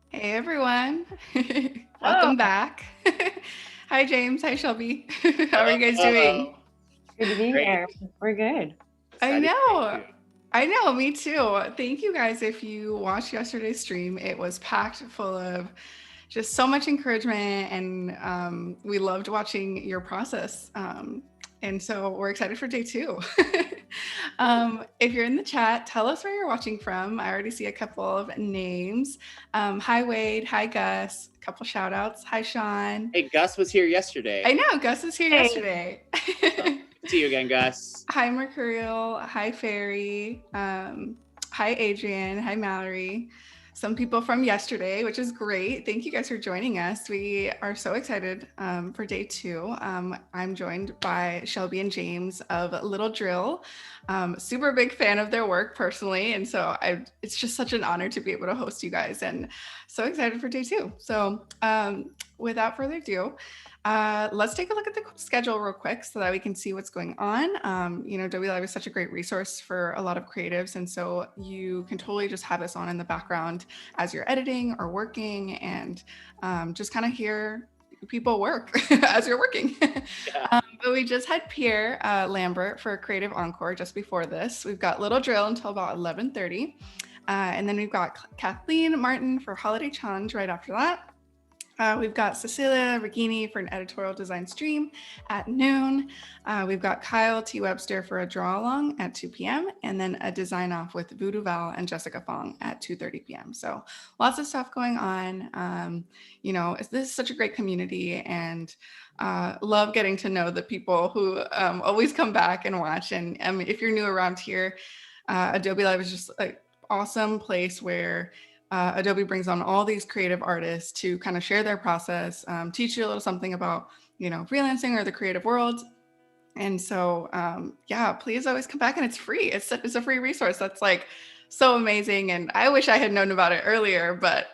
Hey everyone, welcome back. Hi James, hi Shelby. How are you guys doing? Good to be here. We're good. I know, me too. Thank you guys. If you watched yesterday's stream, it was packed full of just so much encouragement, and we loved watching your process. And so we're excited for day 2. If you're in the chat, tell us where you're watching from. I already see a couple of names. Hi Wade, hi Gus, a couple shout outs. Hi Sean. Hey, Gus was here yesterday. I know, Gus was here yesterday. See you again, Gus. Hi Mercurial, hi Fairy, hi Adrian, hi Mallory. Some people from yesterday, which is great. Thank you guys for joining us. We are so excited for day 2. I'm joined by Shelby and James of Little Drill. Super big fan of their work personally. And so it's just such an honor to be able to host you guys, and so excited for day 2. So without further ado, let's take a look at the schedule real quick so that we can see what's going on. Adobe Live is such a great resource for a lot of creatives. And so you can totally just have this on in the background as you're editing or working, and just kind of hear people work as you're working. Yeah. But we just had Pierre Lambert for Creative Encore just before this. We've got Little Drill until about 11:30. And then we've got Kathleen Martin for Holiday Challenge right after that. We've got Cecilia Regini for an editorial design stream at noon. We've got Kyle T. Webster for a draw along at 2 p.m. and then a design off with Voodoo Val and Jessica Fong at 2:30 p.m. So lots of stuff going on. This is such a great community, and love getting to know the people who always come back and watch. And if you're new around here, Adobe Live is just an awesome place where Adobe brings on all these creative artists to kind of share their process, teach you a little something about, freelancing or the creative world. And so, please always come back, and it's free. It's a free resource. That's like so amazing. And I wish I had known about it earlier, but,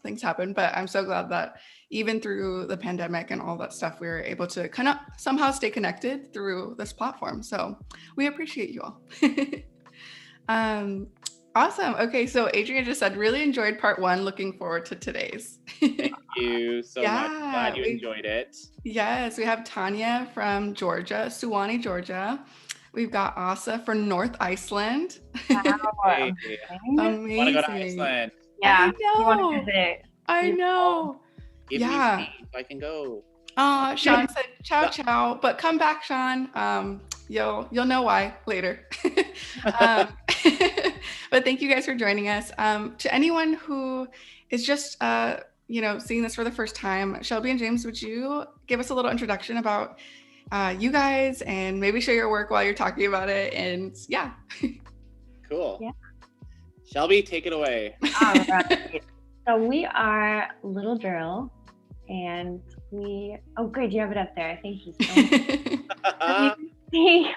things happen. But I'm so glad that even through the pandemic and all that stuff, we were able to kind of somehow stay connected through this platform. So we appreciate you all. Awesome. Okay, so Adrian just said, really enjoyed part 1. Looking forward to today's. Thank you so much. Glad you enjoyed it. Yes, we have Tanya from Georgia, Suwannee, Georgia. We've got Asa for North Iceland. Hey, amazing. Want to go to Iceland? Yeah, I know. Give me feet so I can go. Sean said ciao, but come back, Sean. You'll know why later. But thank you guys for joining us. To anyone who is just seeing this for the first time, Shelby and James, would you give us a little introduction about you guys, and maybe share your work while you're talking about it? And yeah. Cool. Yeah. Shelby, take it away. All right. So we are Little Drill, and great, you have it up there. Thank you so much. You can see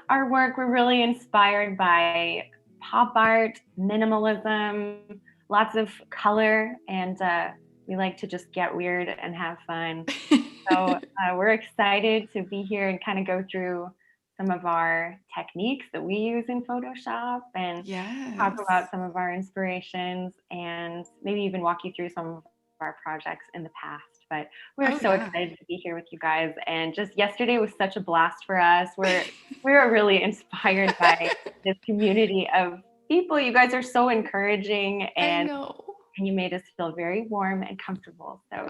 our work. We're really inspired by pop art, minimalism, lots of color, and we like to just get weird and have fun. So we're excited to be here and kind of go through some of our techniques that we use in Photoshop, and talk about some of our inspirations, and maybe even walk you through some of our projects in the past. But we're excited to be here with you guys, and just yesterday was such a blast for us. We're really inspired by this community of people. You guys are so encouraging, and you made us feel very warm and comfortable. So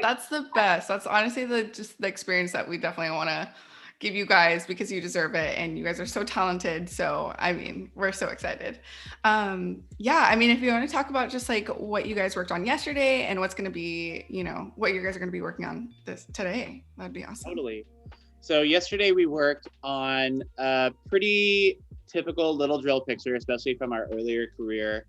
that's the best. That's honestly the experience that we definitely want to give you guys, because you deserve it, and you guys are so talented. So we're so excited. If you want to talk about just like what you guys worked on yesterday and what's going to be, what you guys are going to be working on today, that'd be awesome. Totally. So yesterday we worked on a pretty typical little drill picture, especially from our earlier career.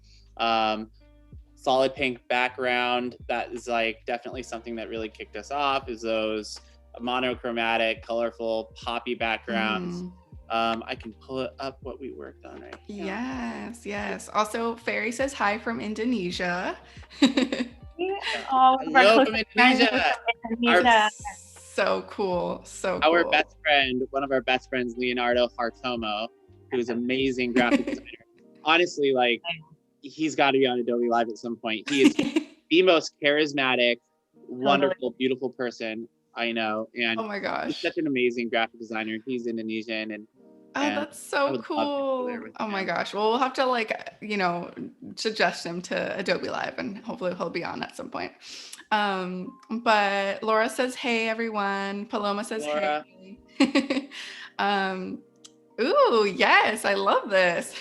Solid pink background. That is like definitely something that really kicked us off, is those monochromatic, colorful, poppy backgrounds. I can pull it up what we worked on right now. Yes. Also, Fairy says hi from Indonesia. Oh, hello from Indonesia. So cool. Our best friend, one of our best friends, Leonardo Hartomo, who's an amazing graphic designer. Honestly, like, he's got to be on Adobe Live at some point. He is the most charismatic, wonderful, beautiful person I know. And oh my gosh, he's such an amazing graphic designer. He's Indonesian, and that's so cool. Oh my gosh. Well, we'll have to, like, you know, suggest him to Adobe Live, and hopefully he'll be on at some point. But Laura says, hey, everyone. Paloma says, Laura. hey. Ooh, yes, I love this.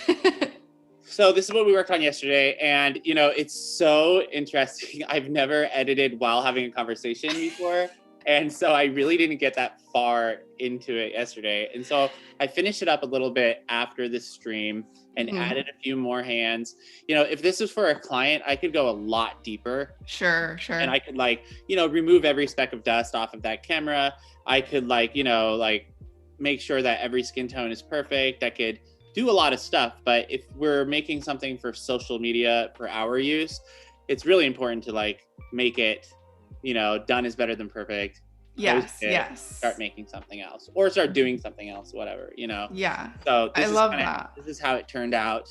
So this is what we worked on yesterday, and you know, it's so interesting. I've never edited while having a conversation before, and so I really didn't get that far into it yesterday. And so I finished it up a little bit after the stream and added a few more hands. You know, if this was for a client, I could go a lot deeper. Sure. And I could, like, you know, remove every speck of dust off of that camera. I could, like, you know, like, make sure that every skin tone is perfect. I could do a lot of stuff, but if we're making something for social media for our use, it's really important to, like, make it, you know, done is better than perfect. Yes. Start making something else, or start doing something else, whatever, you know. Yeah. So I love that. This is how it turned out.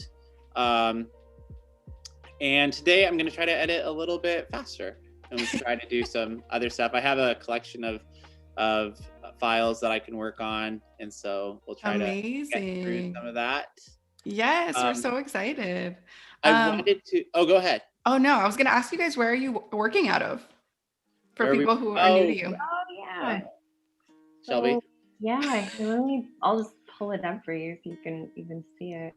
And today I'm going to try to edit a little bit faster, and we'll try to do some other stuff. I have a collection of files that I can work on, and so we'll try to get through some of that. Yes, we're so excited. I wanted to go ahead. Oh no, I was gonna ask you guys, where are you working out of, for people who are new to you? Oh yeah, Shelby. So, yeah, I'll just pull it up for you so you can even see it.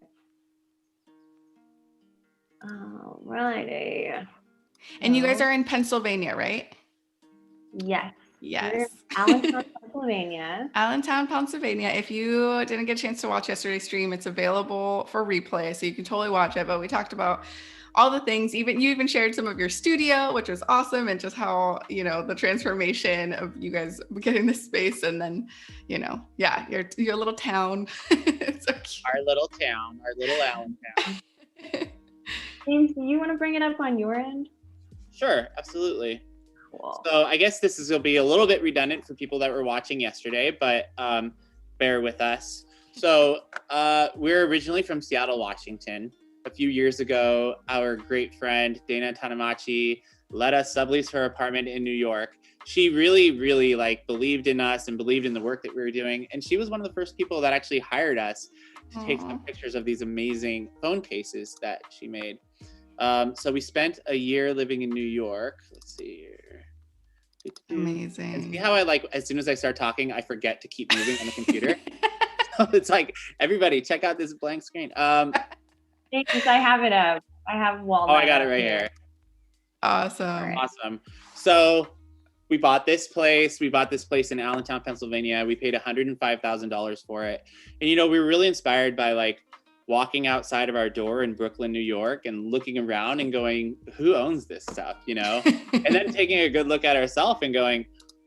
Alrighty. And you guys are in Pennsylvania, right? Yes. Yes. Allentown, Pennsylvania. Allentown, Pennsylvania. If you didn't get a chance to watch yesterday's stream, it's available for replay, so you can totally watch it. But we talked about all the things. You even shared some of your studio, which was awesome, and just how, you know, the transformation of you guys getting this space, and then, you know, yeah, your little town. It's so cute. Our little town, our little Allentown. James, do you want to bring it up on your end? Sure, absolutely. Cool. So I guess this will be a little bit redundant for people that were watching yesterday, but bear with us. So we're originally from Seattle, Washington. A few years ago, our great friend Dana Tanamachi let us sublease her apartment in New York. She really, really, like, believed in us and believed in the work that we were doing. And she was one of the first people that actually hired us to take some pictures of these amazing phone cases that she made. So we spent a year living in New York. Let's see here. Amazing. And see how I, like, as soon as I start talking, I forget to keep moving on the computer. So it's like, everybody, check out this blank screen. James, I have it up. I have Walnut. Oh, I got it right here. Awesome. Awesome. So we bought this place. We bought this place in Allentown, Pennsylvania. We paid $105,000 for it. And, you know, we were really inspired by, like, walking outside of our door in Brooklyn, New York, and looking around and going, who owns this stuff, you know? And then taking a good look at ourselves and going,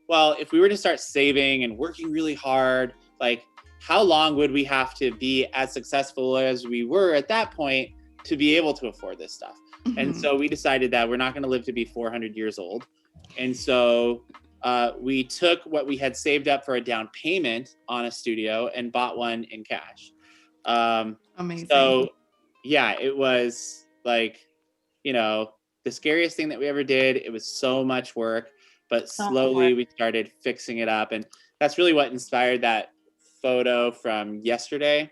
well, if we were to start saving and working really hard, like, how long would we have to be as successful as we were at that point to be able to afford this stuff? And so we decided that we're not going to live to be 400 years old. And so we took what we had saved up for a down payment on a studio and bought one in cash. Amazing. So yeah, it was, like, you know, the scariest thing that we ever did. It was so much work, but slowly we started fixing it up. And that's really what inspired that photo from yesterday,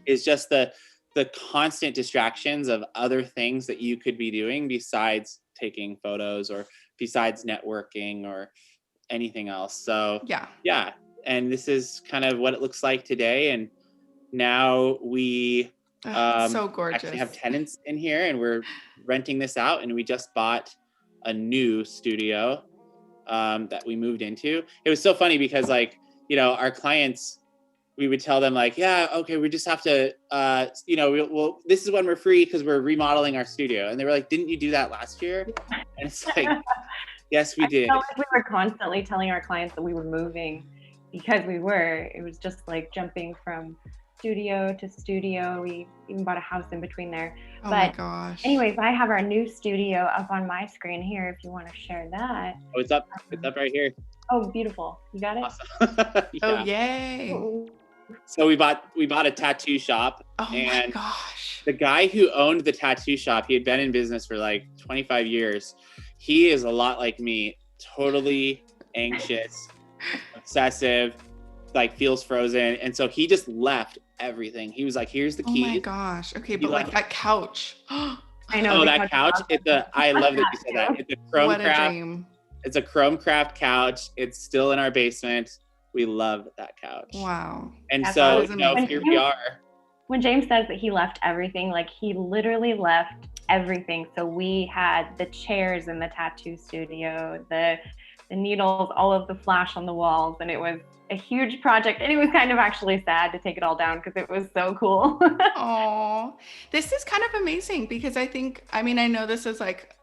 is just the constant distractions of other things that you could be doing besides taking photos or besides networking or anything else. So yeah. And this is kind of what it looks like today. And now we so gorgeous. actually have tenants in here, and we're renting this out. And we just bought a new studio that we moved into. It was so funny because, like, our clients, we would tell them like, yeah, okay, we just have to, we'll this is when we're free because we're remodeling our studio. And they were like, didn't you do that last year? And it's like, yes, we did. I felt like we were constantly telling our clients that we were moving because it was just like jumping from studio to studio. We even bought a house in between there. Oh my gosh. Anyways, I have our new studio up on my screen here if you want to share that. Oh, it's up right here. Oh, beautiful. You got it? Awesome. Yeah. Oh, yay. So we bought a tattoo shop. Oh my gosh. The guy who owned the tattoo shop, he had been in business for like 25 years. He is a lot like me, totally anxious, obsessive, like feels frozen. And so he just left everything. He was like, here's the key. Oh my gosh. Okay, but like that couch. I know. Oh, that couch. I love that you said that. It's a chrome craft. Dream. It's a chrome craft couch. It's still in our basement. We love that couch. Wow. And so, here we are. When James says that he left everything, like he literally left everything. So we had the chairs in the tattoo studio, the needles, all of the flash on the walls, and it was a huge project. And it was kind of actually sad to take it all down because it was so cool. Oh, this is kind of amazing because I know this is like,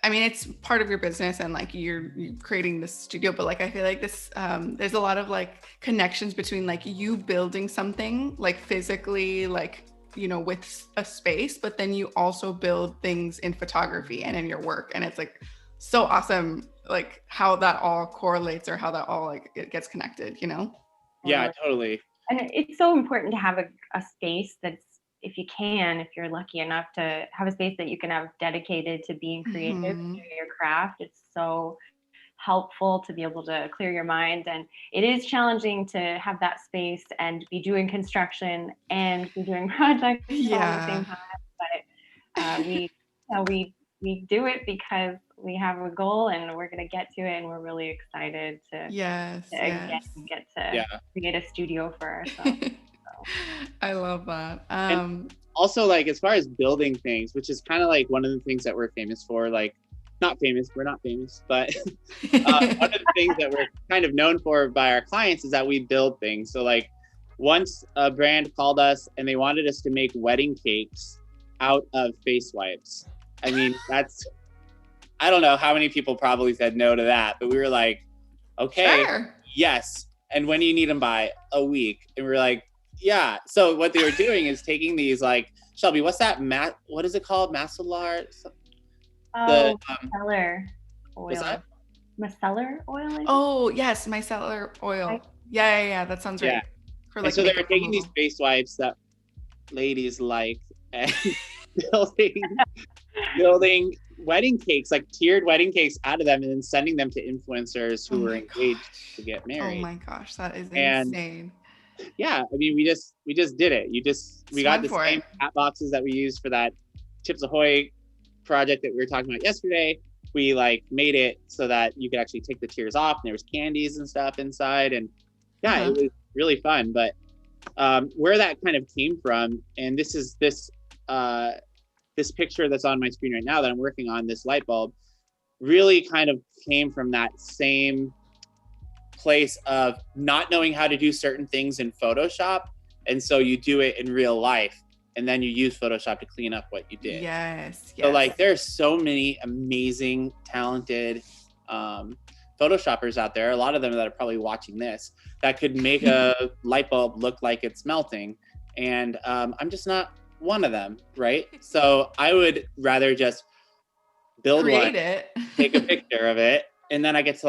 it's part of your business and like you're creating this studio, but like I feel like this there's a lot of like connections between like you building something like physically, like with a space, but then you also build things in photography and in your work, and it's like so awesome like how that all correlates or how that all like it gets connected. Yeah, totally. And it's so important to have a space that's, if you're lucky enough to have a space that you can have dedicated to being creative, to your craft. It's so helpful to be able to clear your mind. And it is challenging to have that space and be doing construction and be doing projects all at the same time. But we do it because we have a goal and we're going to get to it. And we're really excited to get to create a studio for ourselves. I love that. And also, like, as far as building things, which is kind of like one of the things that we're famous for, like, we're not famous, but one of the things that we're kind of known for by our clients is that we build things. So like once a brand called us and they wanted us to make wedding cakes out of face wipes. I mean, I don't know how many people probably said no to that, but we were like, okay, sure. Yes. And when do you need them by? A week. And we were like, yeah. So what they were doing is taking these, like, Shelby, what's that? What is it called? Macellar? Micellar oil. What's that? Micellar oil? Oh, yes. Micellar oil. Yeah. That sounds right. Yeah. For, like, so they were taking these face wipes that ladies like and building wedding cakes, like tiered wedding cakes out of them, and then sending them to influencers who were engaged to get married. Oh my gosh, that is insane. Yeah, I mean, we just did it. We got the same hat boxes that we used for that Chips Ahoy project that we were talking about yesterday. We like made it so that you could actually take the tiers off, and there was candies and stuff inside, and it was really fun. But where that kind of came from, and this is this picture that's on my screen right now that I'm working on, this light bulb, really kind of came from that same place of not knowing how to do certain things in Photoshop. And so you do it in real life, and then you use Photoshop to clean up what you did. Yes. So like there's so many amazing, talented Photoshoppers out there, a lot of them that are probably watching this, that could make a light bulb look like it's melting. And I'm just not one of them, right? So I would rather just build take a picture of it, and then I get to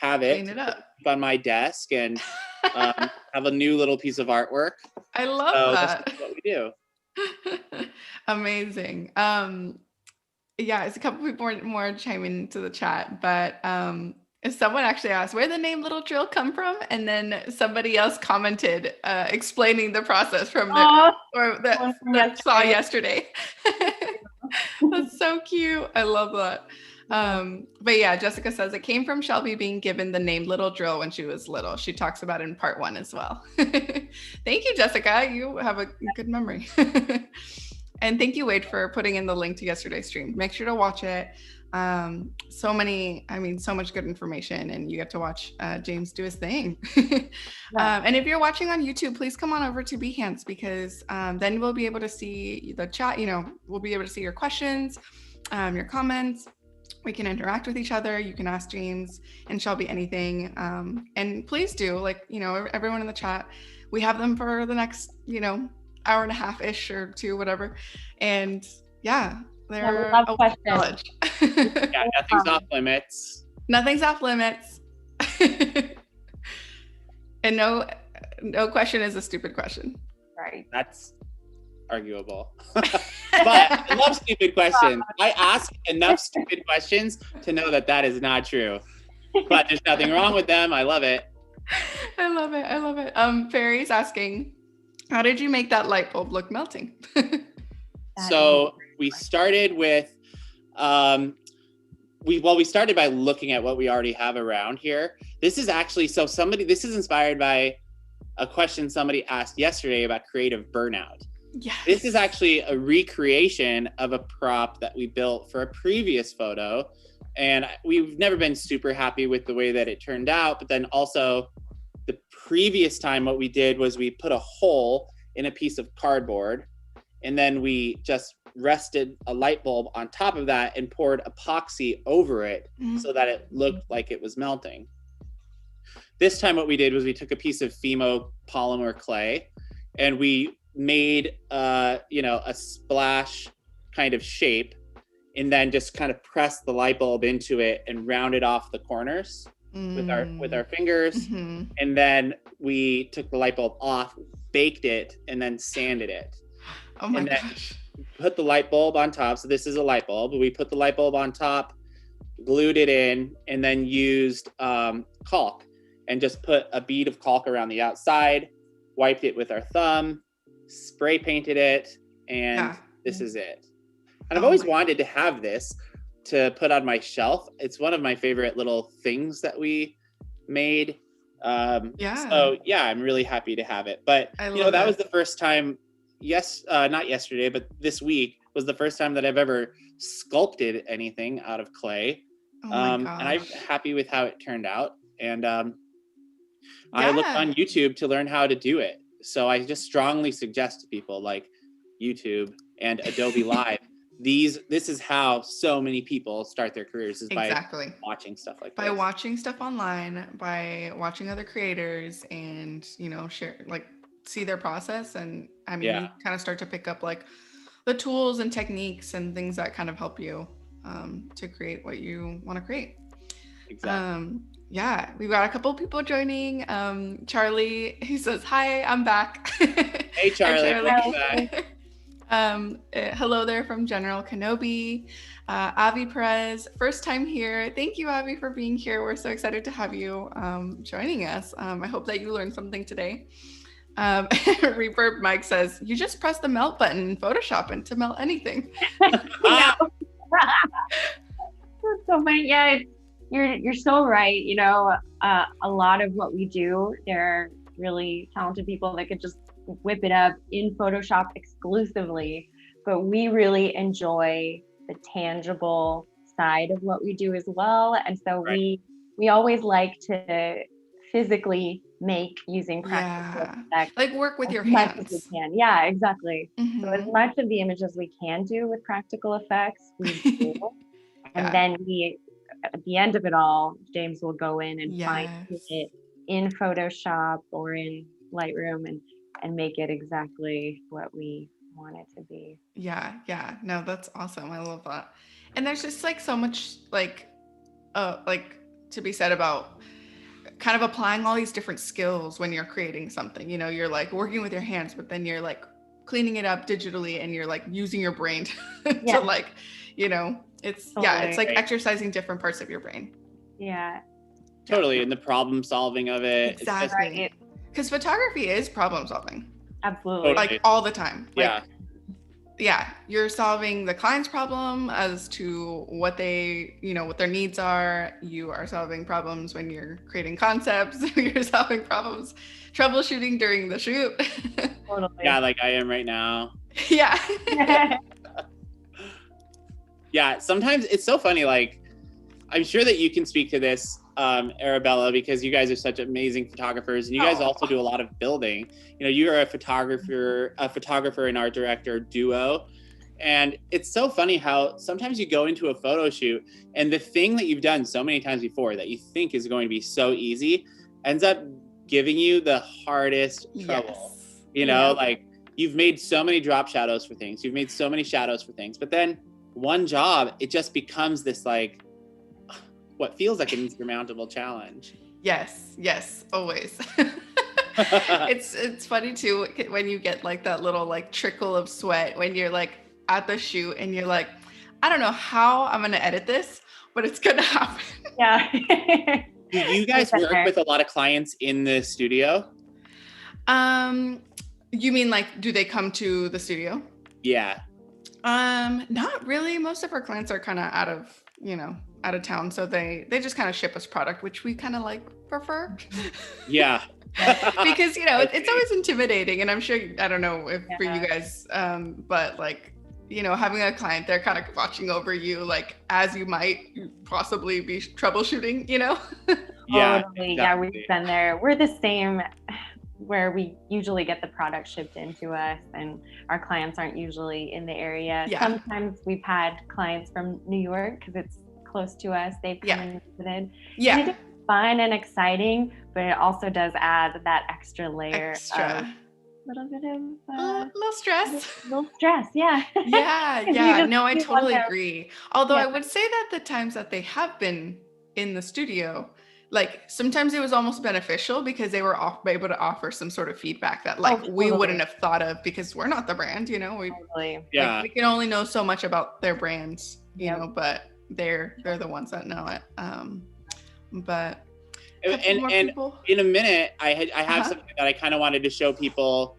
have it, clean it up on my desk and have a new little piece of artwork. I love that. That's what we do. Amazing. It's a couple people more chiming into the chat, but someone actually asked where the name Little Drill come from, and then somebody else commented explaining the process from that saw yesterday. That's so cute. I love that. But yeah, Jessica says it came from Shelby being given the name Little Drill when she was little. She talks about it in part 1 as well. Thank you, Jessica. You have a good memory. And thank you, Wade, for putting in the link to yesterday's stream. Make sure to watch it. So much good information, and you get to watch James do his thing. And if you're watching on YouTube, please come on over to Behance, because then we'll be able to see the chat. We'll be able to see your questions, your comments. We can interact with each other. You can ask James and Shelby anything. And please do, everyone in the chat, we have them for the next, hour and a half-ish or two, whatever. And yeah, they're love questions. Yeah, nothing's off limits. Nothing's off limits. And no question is a stupid question. Right. That's arguable. But I love stupid questions. I ask enough stupid questions to know that is not true. But there's nothing wrong with them. I love it. I love it. Ferry's asking, how did you make that light bulb look melting? So we started with, we started by looking at what we already have around here. This is actually, this is inspired by a question somebody asked yesterday about creative burnout. Yes. This is actually a recreation of a prop that we built for a previous photo. And we've never been super happy with the way that it turned out. But then also the previous time, what we did was we put a hole in a piece of cardboard, and then we just rested a light bulb on top of that and poured epoxy over it so that it looked like it was melting. This time what we did was we took a piece of Fimo polymer clay and we made a splash kind of shape, and then just kind of pressed the light bulb into it and rounded off the corners with our fingers. And then we took the light bulb off, baked it, and then sanded it. Oh my gosh. Put the light bulb on top. So this is a light bulb. We put the light bulb on top, glued it in, and then used caulk, and just put a bead of caulk around the outside, wiped it with our thumb, spray painted it, and this is it. And I've always wanted to have this to put on my shelf. It's one of my favorite little things that we made. So yeah, I'm really happy to have it. But that was the first time, not yesterday, but this week was the first time that I've ever sculpted anything out of clay. And I'm happy with how it turned out. And I looked on YouTube to learn how to do it. So I just strongly suggest to people like YouTube and Adobe Live. This is how so many people start their careers, is by watching stuff like this. By watching stuff online, by watching other creators, and share, see their process. And you kind of start to pick up the tools and techniques and things that kind of help you to create what you want to create. Exactly. We've got a couple people joining. Charlie, he says, "Hi, I'm back." Hey, Charlie. Welcome back. Hello there from General Kenobi. Avi Perez, first time here. Thank you, Avi, for being here. We're so excited to have you joining us. I hope that you learned something today. Reverb Mike says, you just press the melt button in Photoshop and to melt anything. That's so funny. Yeah, you're so right. A lot of what we do, there are really talented people that could just whip it up in Photoshop exclusively, but we really enjoy the tangible side of what we do as well. And so we always like to physically make using practical effects, work with your hands as we can. Yeah, exactly. Mm-hmm. So as much of the images we can do with practical effects, we do. And then at the end of it all, James will go in and find it in Photoshop or in Lightroom and make it exactly what we want it to be. Yeah. No, that's awesome. I love that. And there's just so much to be said about kind of applying all these different skills when you're creating something. You're working with your hands, but then you're cleaning it up digitally, and you're using your brain to it's it's exercising different parts of your brain. Yeah. Totally. And the problem solving of it. Exactly. Because photography is problem solving. Absolutely. All the time. You're solving the client's problem as to what they, what their needs are. You are solving problems when you're creating concepts. You're solving problems, troubleshooting during the shoot. Totally. Yeah, like I am right now. Yeah. Yeah, sometimes it's so funny. Like, I'm sure that you can speak to this, Arabella, because you guys are such amazing photographers, and you guys also do a lot of building. You know, you are a photographer and art director duo. And it's so funny how sometimes you go into a photo shoot and the thing that you've done so many times before that you think is going to be so easy ends up giving you the hardest trouble. Yes. You know, like you've made so many drop shadows for things, you've made so many shadows for things, but then one job, it just becomes this like what feels like an insurmountable challenge. Yes, always. It's funny too when you get like that little like trickle of sweat when you're like at the shoot and you're like, I don't know how I'm gonna edit this, but it's gonna happen. Yeah. Do you guys work with a lot of clients in the studio? You mean like, do they come to the studio? Yeah. Not really. Most of our clients are kind of out of town, so they just kind of ship us product, which we kind of like prefer. Yeah. Because it's always intimidating, and I'm sure, I don't know if for you guys, but like, having a client, they're kind of watching over you, like as you might possibly be troubleshooting, Yeah. Totally. Exactly. Yeah, we've been there. We're the same, where we usually get the product shipped into us, and our clients aren't usually in the area. Yeah. Sometimes we've had clients from New York because it's close to us. They've come and visited. Yeah. And it's fun and exciting, but it also does add that extra layer of little bit of little stress. Little stress, yeah. Yeah. No, I totally agree. Although I would say that the times that they have been in the studio, like sometimes it was almost beneficial because they were able to offer some sort of feedback that like we wouldn't have thought of because we're not the brand, we like, we can only know so much about their brands, but they're the ones that know it. But and in a minute, I have something that I kind of wanted to show people.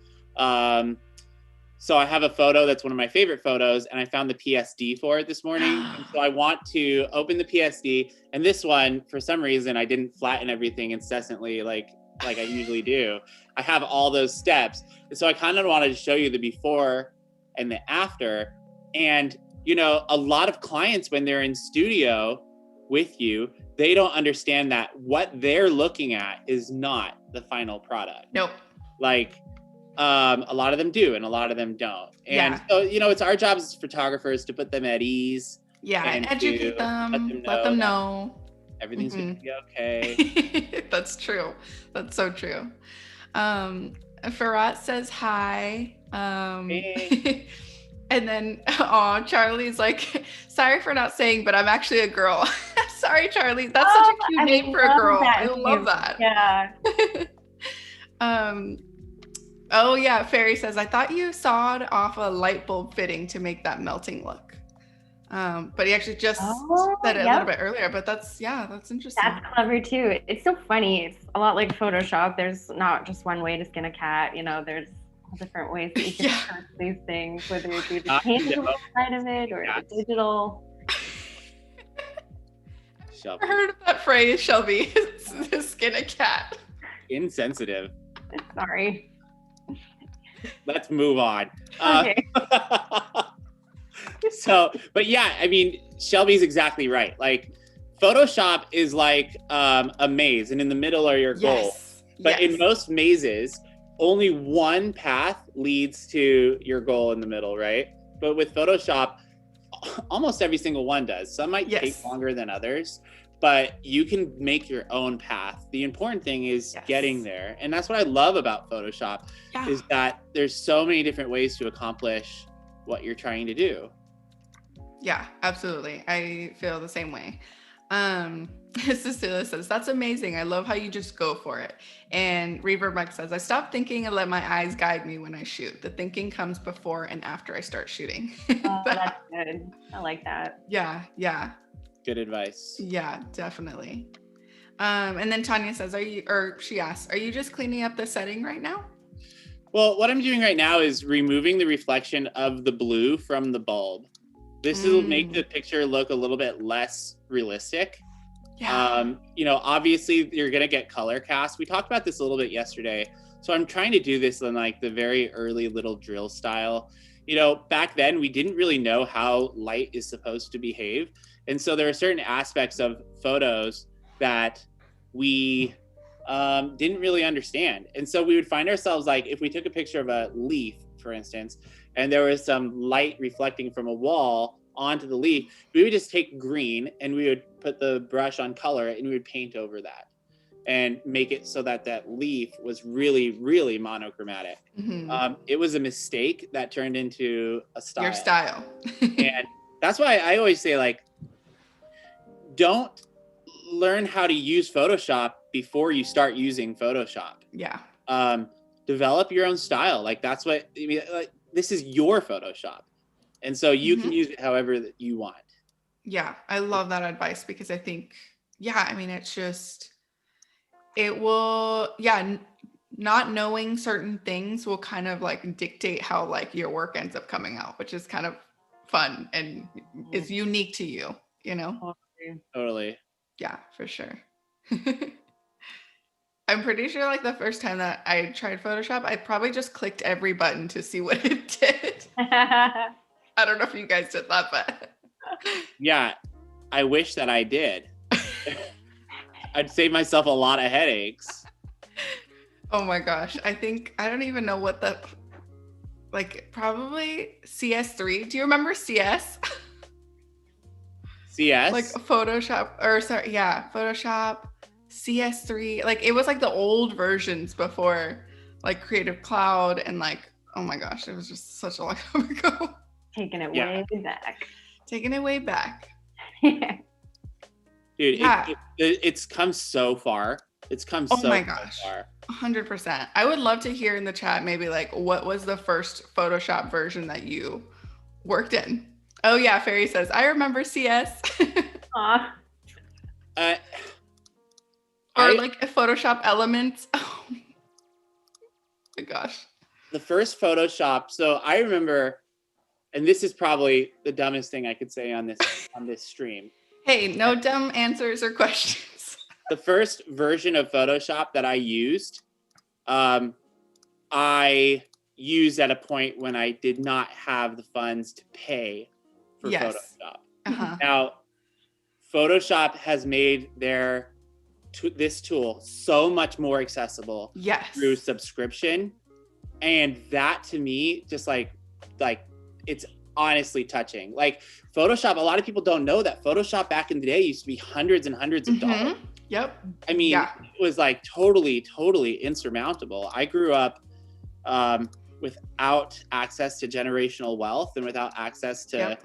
So I have a photo that's one of my favorite photos, and I found the PSD for it this morning. And so I want to open the PSD, and this one, for some reason, I didn't flatten everything incessantly like I usually do. I have all those steps. And so I kind of wanted to show you the before and the after. And, a lot of clients, when they're in studio with you, they don't understand that what they're looking at is not the final product. Nope. Like, a lot of them do, and a lot of them don't. And so, it's our job as photographers to put them at ease. Yeah, and educate them, let them know. Everything's going to be okay. That's true. That's so true. Farhat says hi. Hey. And then, Charlie's like, sorry for not saying, but I'm actually a girl. Sorry, Charlie. That's such a cute name for a girl. I love that. Yeah. Oh yeah, Fairy says, I thought you sawed off a light bulb fitting to make that melting look. But he actually just said it a little bit earlier, but that's interesting. That's clever too. It's so funny. It's a lot like Photoshop. There's not just one way to skin a cat. There's all different ways that you can touch these things, whether it be the tangible side of it or the digital. Shelby. I heard of that phrase, Shelby. Skin a cat. Insensitive. Sorry. Let's move on. Okay. But yeah, I mean, Shelby's exactly right. Like, Photoshop is like a maze, and in the middle are your goals. But in most mazes, only one path leads to your goal in the middle, right? But with Photoshop, almost every single one does. Some might take longer than others, but you can make your own path. The important thing is getting there. And that's what I love about Photoshop, is that there's so many different ways to accomplish what you're trying to do. Yeah, absolutely. I feel the same way. Cecilia says, that's amazing. I love how you just go for it. And Reverb Mike says, I stop thinking and let my eyes guide me when I shoot. The thinking comes before and after I start shooting. That's good. I like that. Yeah. Good advice. Yeah, definitely. And then Tanya says, she asks, are you just cleaning up the setting right now? Well, what I'm doing right now is removing the reflection of the blue from the bulb. This will make the picture look a little bit less realistic. Yeah. Obviously you're going to get color cast. We talked about this a little bit yesterday. So I'm trying to do this in like the very early little drill style. you know, back then we didn't really know how light is supposed to behave. And so there are certain aspects of photos that we didn't really understand. And so we would find ourselves like, if we took a picture of a leaf, for instance, and there was some light reflecting from a wall onto the leaf, we would just take green and we would put the brush on color and we would paint over that and make it so that that leaf was really, really monochromatic. It was a mistake that turned into a style. Your style. And that's why I always say, like, don't learn how to use Photoshop before you start using Photoshop. Yeah. Develop your own style. Like, that's what, I mean, like, this is your Photoshop. And so you can use it however that you want. Yeah, I love that advice because I think, yeah, I mean, it's just, it will, yeah, not knowing certain things will kind of like dictate how like your work ends up coming out, which is kind of fun and is unique to you, you know? Totally. Yeah, for sure. I'm pretty sure like the first time that I tried Photoshop, I probably just clicked every button to see what it did. I don't know if you guys did that, but yeah, I wish that I did. I'd save myself a lot of headaches. Oh my gosh. I think, I don't even know what the, like probably CS3. Do you remember CS? CS? Like Photoshop, or sorry, yeah, Photoshop, CS3. Like it was like the old versions before like Creative Cloud and like, oh my gosh, it was just such a long time ago. Taking it way back. Taking it way back. Dude, yeah. It's come so far. It's come so far. Oh my gosh. 100%. I would love to hear in the chat maybe like what was the first Photoshop version that you worked in? Oh yeah, Fairy says, I remember CS. Aw. Or like a Photoshop Elements. Oh my gosh. The first Photoshop, so I remember, and this is probably the dumbest thing I could say on this stream. Hey, no dumb answers or questions. The first version of Photoshop that I used, I used at a point when I did not have the funds to pay for Photoshop. Now, Photoshop has made this tool so much more accessible through subscription. And that to me, just like it's honestly touching. Like Photoshop, a lot of people don't know that Photoshop back in the day used to be hundreds and hundreds of dollars. Yep. I mean, it was like totally insurmountable. I grew up without access to generational wealth and without access to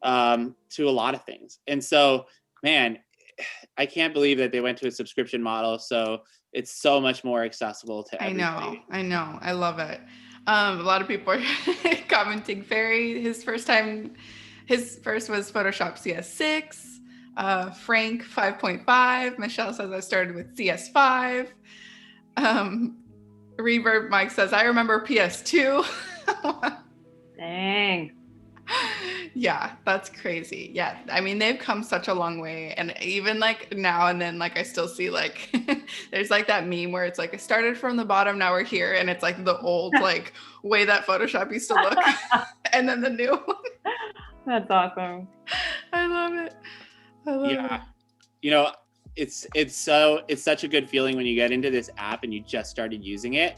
a lot of things. And so, man, I can't believe that they went to a subscription model. So it's so much more accessible to everybody. I know. I love it. A lot of people are commenting. Fairy, his first was Photoshop CS6. Frank 5.5. Michelle says I started with CS5. Reverb Mike says I remember PS2. Dang. Yeah, that's crazy. Yeah, I mean they've come such a long way, and even like now and then, like I still see like there's like that meme where it's like it started from the bottom, now we're here, and it's like the old like way that Photoshop used to look, and then the new one. That's awesome. I love it. I love it. You know, it's such a good feeling when you get into this app and you just started using it,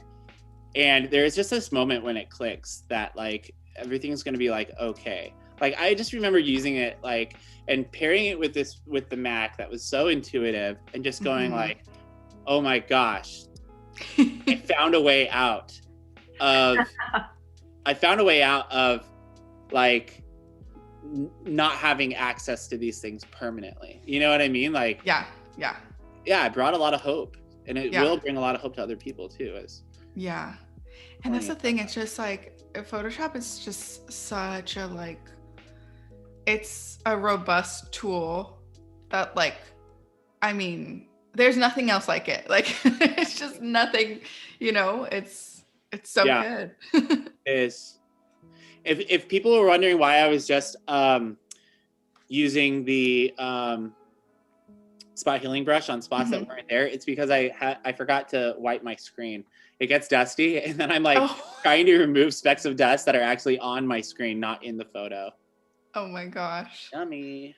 and there's just this moment when it clicks that like everything's going to be like okay. Like I just remember using it like and pairing it with the Mac that was so intuitive and just going like, oh my gosh, I found a way out of like not having access to these things permanently. You know what I mean? Like yeah, it brought a lot of hope, and it will bring a lot of hope to other people too. And that's the thing. It's just like Photoshop is just such a like, it's a robust tool that like, I mean, there's nothing else like it. Like it's just nothing, you know, it's so good. It is. If people were wondering why I was just using the spot healing brush on spots that weren't there, it's because I forgot to wipe my screen. It gets dusty, and then I'm like trying to remove specks of dust that are actually on my screen, not in the photo. Oh my gosh. Yummy.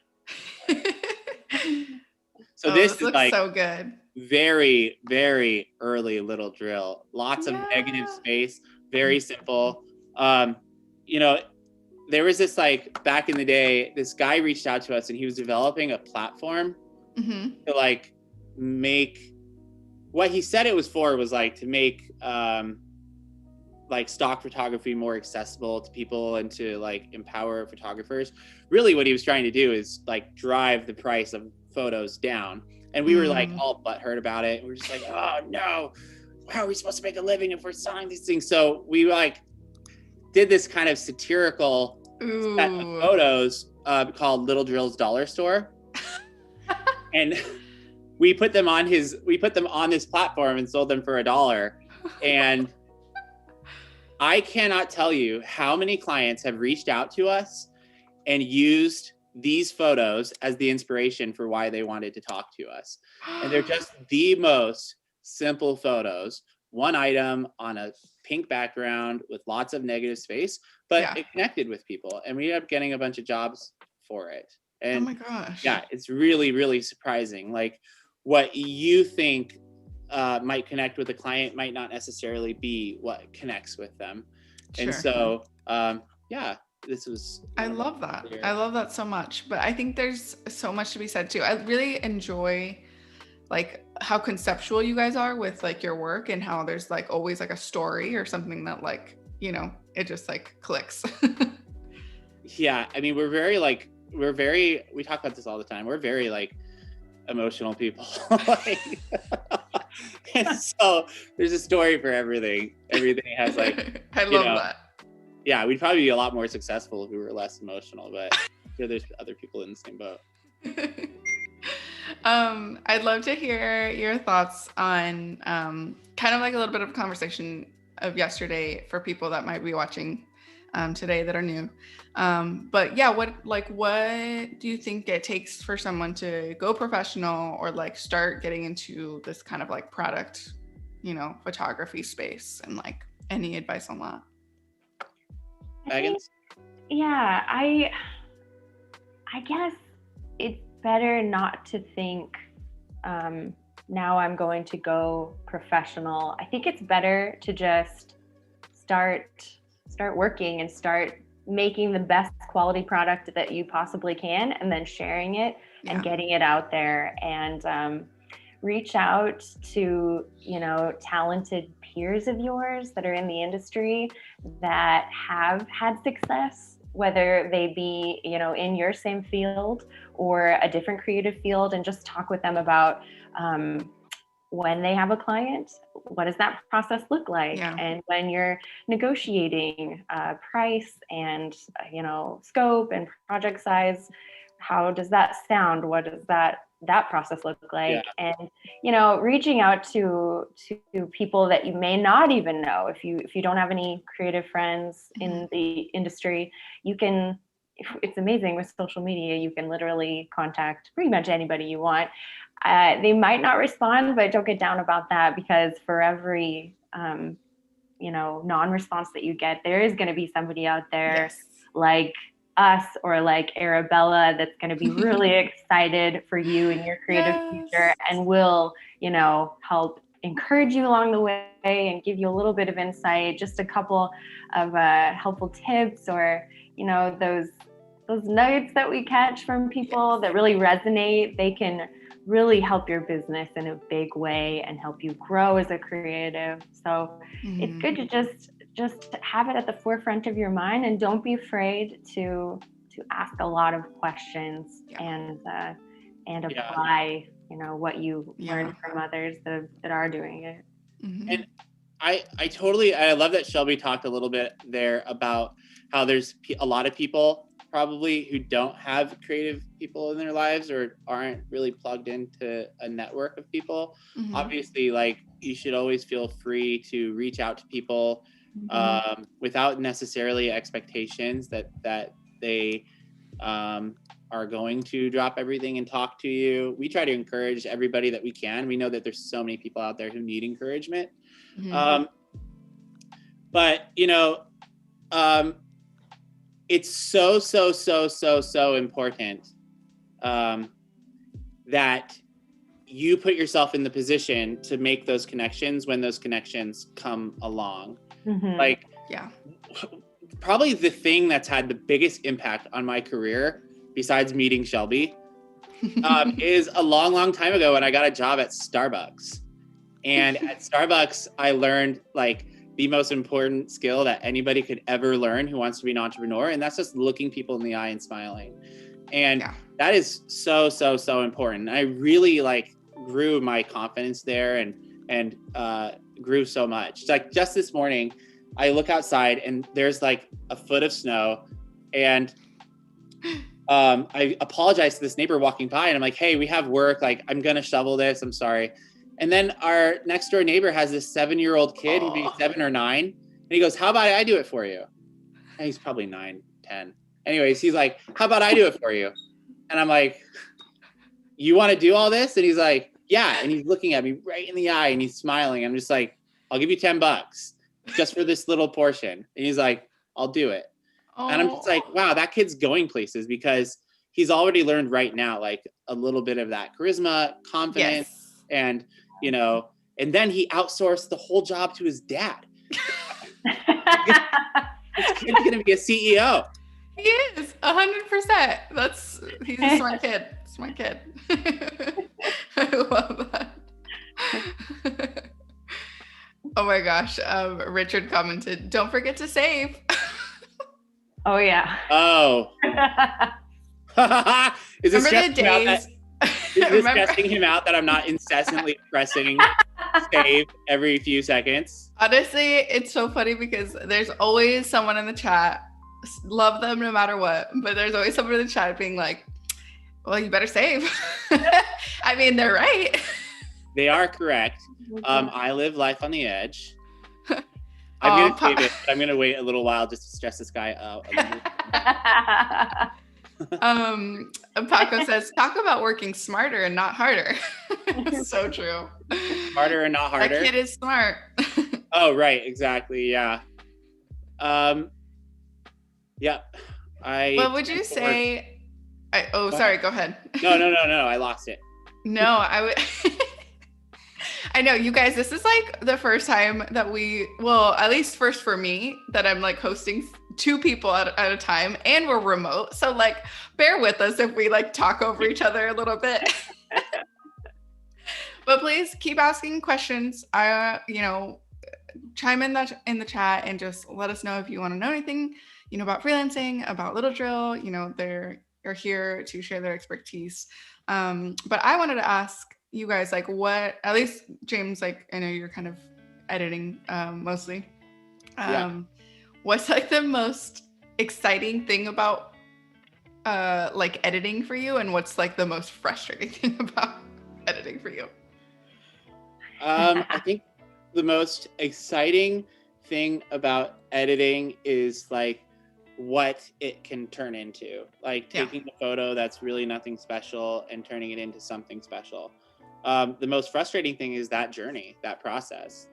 So this is looks like so good. Very, very early little drill. Lots of negative space. Very simple. You know, there was this like back in the day, this guy reached out to us and he was developing a platform to like make what he said it was for was like to make like stock photography more accessible to people and to like empower photographers. Really what he was trying to do is like drive the price of photos down. And we were like all butthurt about it. We're just like, oh no, how are we supposed to make a living if we're selling these things? So we like did this kind of satirical set of photos called Little Drill's Dollar Store. And we put them on this platform and sold them for $1. And I cannot tell you how many clients have reached out to us and used these photos as the inspiration for why they wanted to talk to us. And they're just the most simple photos, one item on a pink background with lots of negative space, but it connected with people and we ended up getting a bunch of jobs for it. And oh my gosh. Yeah, it's really, really surprising. Like what you think might connect with a client might not necessarily be what connects with them. Sure. And so, this was. I love that. I love that so much. But I think there's so much to be said too. I really enjoy like how conceptual you guys are with like your work and how there's like always like a story or something that like, you know, it just like clicks. Yeah. I mean, we talk about this all the time. We're very like emotional people. And so there's a story for everything. Everything has like, I love that. Yeah, we'd probably be a lot more successful if we were less emotional, but I'm sure there's other people in the same boat. I'd love to hear your thoughts on kind of like a little bit of a conversation of yesterday for people that might be watching today that are new. But yeah, what do you think it takes for someone to go professional or like start getting into this kind of like product, you know, photography space, and like any advice on that? I guess it's better not to think, now I'm going to go professional. I think it's better to just start working and start making the best quality product that you possibly can, and then sharing it and getting it out there, and reach out to, you know, talented peers of yours that are in the industry that have had success, whether they be, you know, in your same field or a different creative field, and just talk with them about when they have a client, what does that process look like? And when you're negotiating price and, you know, scope and project size, how does that sound? What does that process look like? And, you know, reaching out to people that you may not even know. If you don't have any creative friends in the industry, you can, it's amazing with social media, you can literally contact pretty much anybody you want. They might not respond, but don't get down about that, because for every, you know, non-response that you get, there is going to be somebody out there like us or like Arabella that's going to be really excited for you and your creative future, and will, you know, help encourage you along the way and give you a little bit of insight, just a couple of helpful tips, or, you know, those nuggets that we catch from people that really resonate. They can really help your business in a big way and help you grow as a creative. So it's good to just have it at the forefront of your mind, and don't be afraid to ask a lot of questions and apply, you know, what you learned from others that are doing it. And I love that Shelby talked a little bit there about how there's a lot of people probably who don't have creative people in their lives or aren't really plugged into a network of people. Obviously, like, you should always feel free to reach out to people without necessarily expectations that they are are going to drop everything and talk to you. We try to encourage everybody that we can. We know that there's so many people out there who need encouragement. But you know, it's so important that you put yourself in the position to make those connections when those connections come along. Like, probably the thing that's had the biggest impact on my career, besides meeting Shelby, is a long time ago when I got a job at Starbucks. And at Starbucks, I learned like the most important skill that anybody could ever learn who wants to be an entrepreneur. And that's just looking people in the eye and smiling. And that is so important. I really like grew my confidence there and grew so much. It's like just this morning, I look outside and there's like a foot of snow, and I apologize to this neighbor walking by, and I'm like, hey, we have work. Like, I'm going to shovel this. I'm sorry. And then our next door neighbor has this 7-year-old kid, maybe 7 or 9. And he goes, how about I do it for you? And he's probably 9, 10. Anyways, he's like, how about I do it for you? And I'm like, you want to do all this? And he's like, yeah. And he's looking at me right in the eye and he's smiling. I'm just like, I'll give you $10 just for this little portion. And he's like, I'll do it. And I'm just like, wow, that kid's going places because he's already learned right now, like a little bit of that charisma, confidence, and, you know, and then he outsourced the whole job to his dad. This kid's going to be a CEO. He is 100%. He's a smart kid. Smart kid. I love that. Oh my gosh. Richard commented, don't forget to save. Oh yeah. Oh. Is this stressing him out that I'm not incessantly pressing save every few seconds? Honestly, it's so funny because there's always someone in the chat. Love them no matter what, but there's always someone in the chat being like, well, you better save. I mean, they're right. They are correct. I live life on the edge. I'm going to save it, but I'm going to wait a little while just to stress this guy out. Paco says, talk about working smarter and not harder. So true. Smarter and not harder. That kid is smart. Oh, right. Exactly. Yeah. Yeah. What would you say? Sorry. Go ahead. No. I lost it. No, I would. I know, you guys, this is like the first time that at least first for me, that I'm like hosting 2 people at a time, and we're remote. So like, bear with us if we like talk over each other a little bit. But please keep asking questions. Chime in the chat and just let us know if you want to know anything, about freelancing, about Little Drill. They're here to share their expertise. But I wanted to ask you guys, like, what, at least James, like, I know you're kind of editing mostly. What's like the most exciting thing about like editing for you, and what's like the most frustrating thing about editing for you? I think the most exciting thing about editing is like what it can turn into, like taking a photo that's really nothing special and turning it into something special. The most frustrating thing is that journey, that process.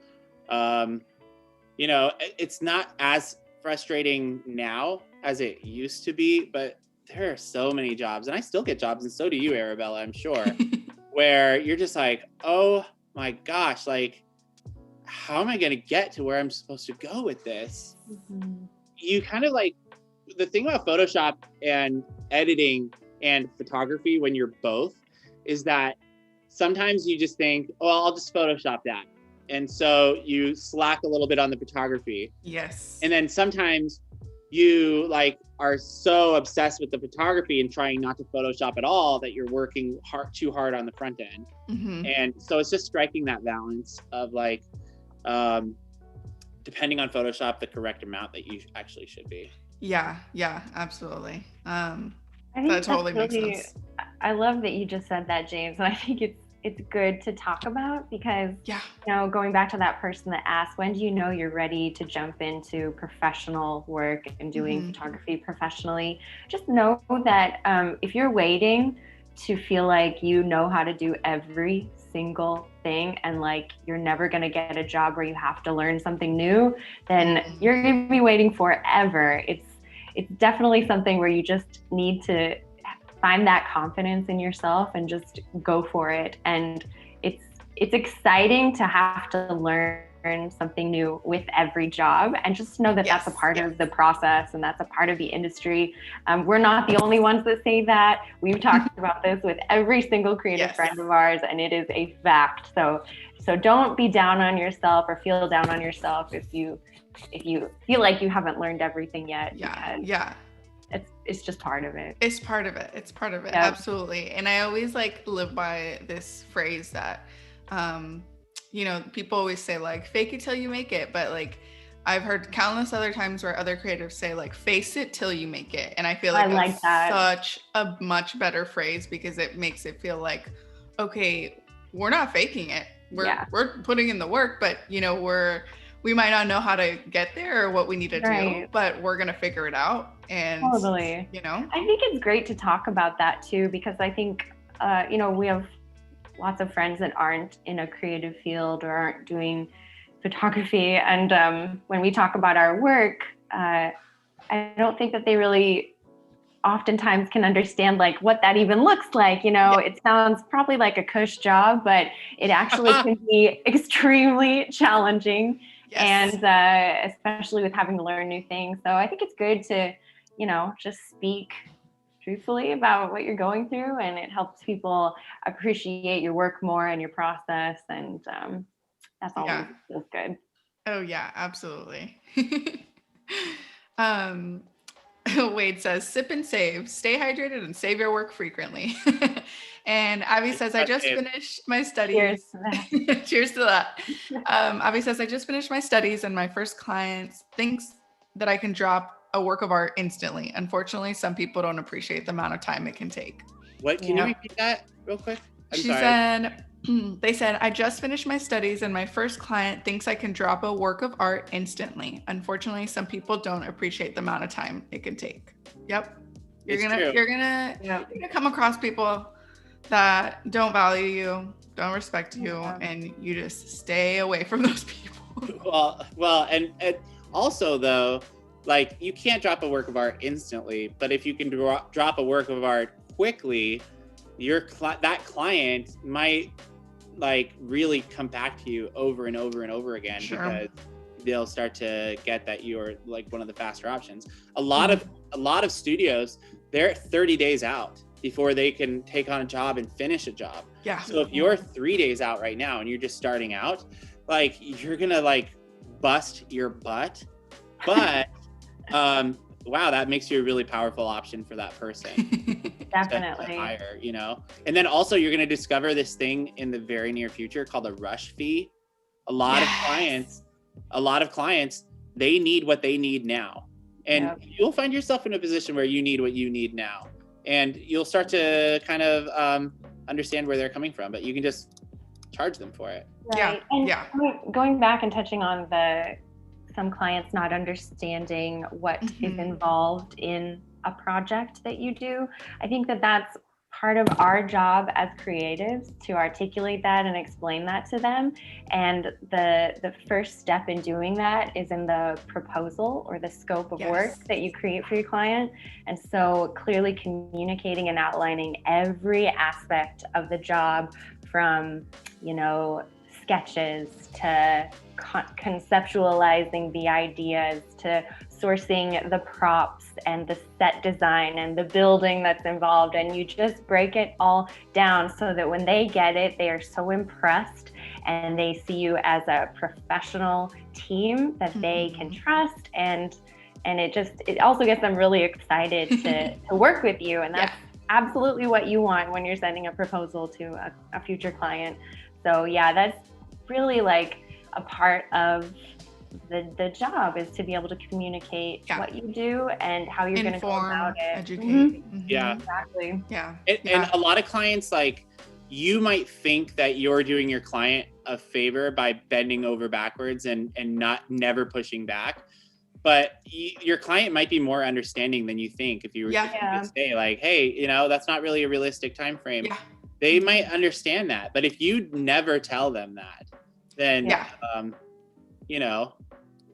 It's not as frustrating now as it used to be, but there are so many jobs, and I still get jobs, and so do you, Arabella, I'm sure, where you're just like, oh my gosh, like, how am I going to get to where I'm supposed to go with this? Mm-hmm. You kind of like, the thing about Photoshop and editing and photography when you're both is that sometimes you just think, oh, I'll just Photoshop that. And so you slack a little bit on the photography. Yes. And then sometimes you like are so obsessed with the photography and trying not to Photoshop at all that you're working too hard on the front end. Mm-hmm. And so it's just striking that balance of like, depending on Photoshop, the correct amount that you actually should be. Yeah, absolutely. I think that totally makes sense. I love that you just said that, James. And I think it's good to talk about because, Yeah. you know, going back to that person that asked, when do you know you're ready to jump into professional work and doing photography professionally? Just know that if you're waiting to feel like you know how to do every single thing and like you're never going to get a job where you have to learn something new, then you're going to be waiting forever. It's definitely something where you just need to find that confidence in yourself and just go for it. And it's exciting to have to learn something new with every job, and just know that that's a part of the process and that's a part of the industry. We're not the only ones that say that. We've talked about this with every single creative friend of ours, and it is a fact. So don't be down on yourself or feel down on yourself if you feel like you haven't learned everything yet. It's just part of it. It's part of it. Absolutely. And I always like live by this phrase that, you know, people always say like, fake it till you make it. But like, I've heard countless other times where other creatives say like, face it till you make it. And I feel like that's such a much better phrase because it makes it feel like, okay, we're not faking it. We're putting in the work, but you know, we might not know how to get there or what we need to do, but we're going to figure it out. And, you know, I think it's great to talk about that too, because I think, you know, we have lots of friends that aren't in a creative field or aren't doing photography. And when we talk about our work, I don't think that they really oftentimes can understand like what that even looks like. You know, it sounds probably like a cush job, but it actually can be extremely challenging. And especially with having to learn new things. So I think it's good to, you know, just speak truthfully about what you're going through, and it helps people appreciate your work more and your process. And that's always feels good. Oh yeah, absolutely. Wade says, sip and save, stay hydrated and save your work frequently. And Abby says, I just finished my studies. Cheers to that. Abby says, I just finished my studies and my first client thinks that I can drop a work of art instantly. Unfortunately, some people don't appreciate the amount of time it can take. What? Can you repeat that real quick? They said, I just finished my studies and my first client thinks I can drop a work of art instantly. Unfortunately, some people don't appreciate the amount of time it can take. Yep. You're gonna come across people that don't value you, don't respect you, and you just stay away from those people. Well, and also though, like you can't drop a work of art instantly, but if you can drop a work of art quickly, that client might like really come back to you over and over and over again because they'll start to get that you're like one of the faster options. A lot of studios, they're 30 days out before they can take on a job and finish a job. So if you're 3 days out right now and you're just starting out, like you're gonna like bust your butt, but wow, that makes you a really powerful option for that person. Definitely. To hire, you know? And then also you're going to discover this thing in the very near future called a rush fee. A lot of clients, they need what they need now. And you'll find yourself in a position where you need what you need now. And you'll start to kind of understand where they're coming from, but you can just charge them for it. Right. And going back and touching on some clients not understanding what is involved in a project that you do. I think that that's part of our job as creatives to articulate that and explain that to them. And the first step in doing that is in the proposal or the scope of work that you create for your client. And so clearly communicating and outlining every aspect of the job from, you know, sketches to conceptualizing the ideas to sourcing the props and the set design and the building that's involved, and you just break it all down so that when they get it, they are so impressed and they see you as a professional team that they can trust, and it also gets them really excited to work with you, and that's absolutely what you want when you're sending a proposal to a future client. So that's really like a part of the job, is to be able to communicate what you do and how you're going to go about it. Educate. Exactly. And a lot of clients, like you might think that you're doing your client a favor by bending over backwards and never pushing back. But your client might be more understanding than you think. If you were to say like, hey, you know, that's not really a realistic time frame. Yeah. They might understand that. But if you never tell them that, then, you know,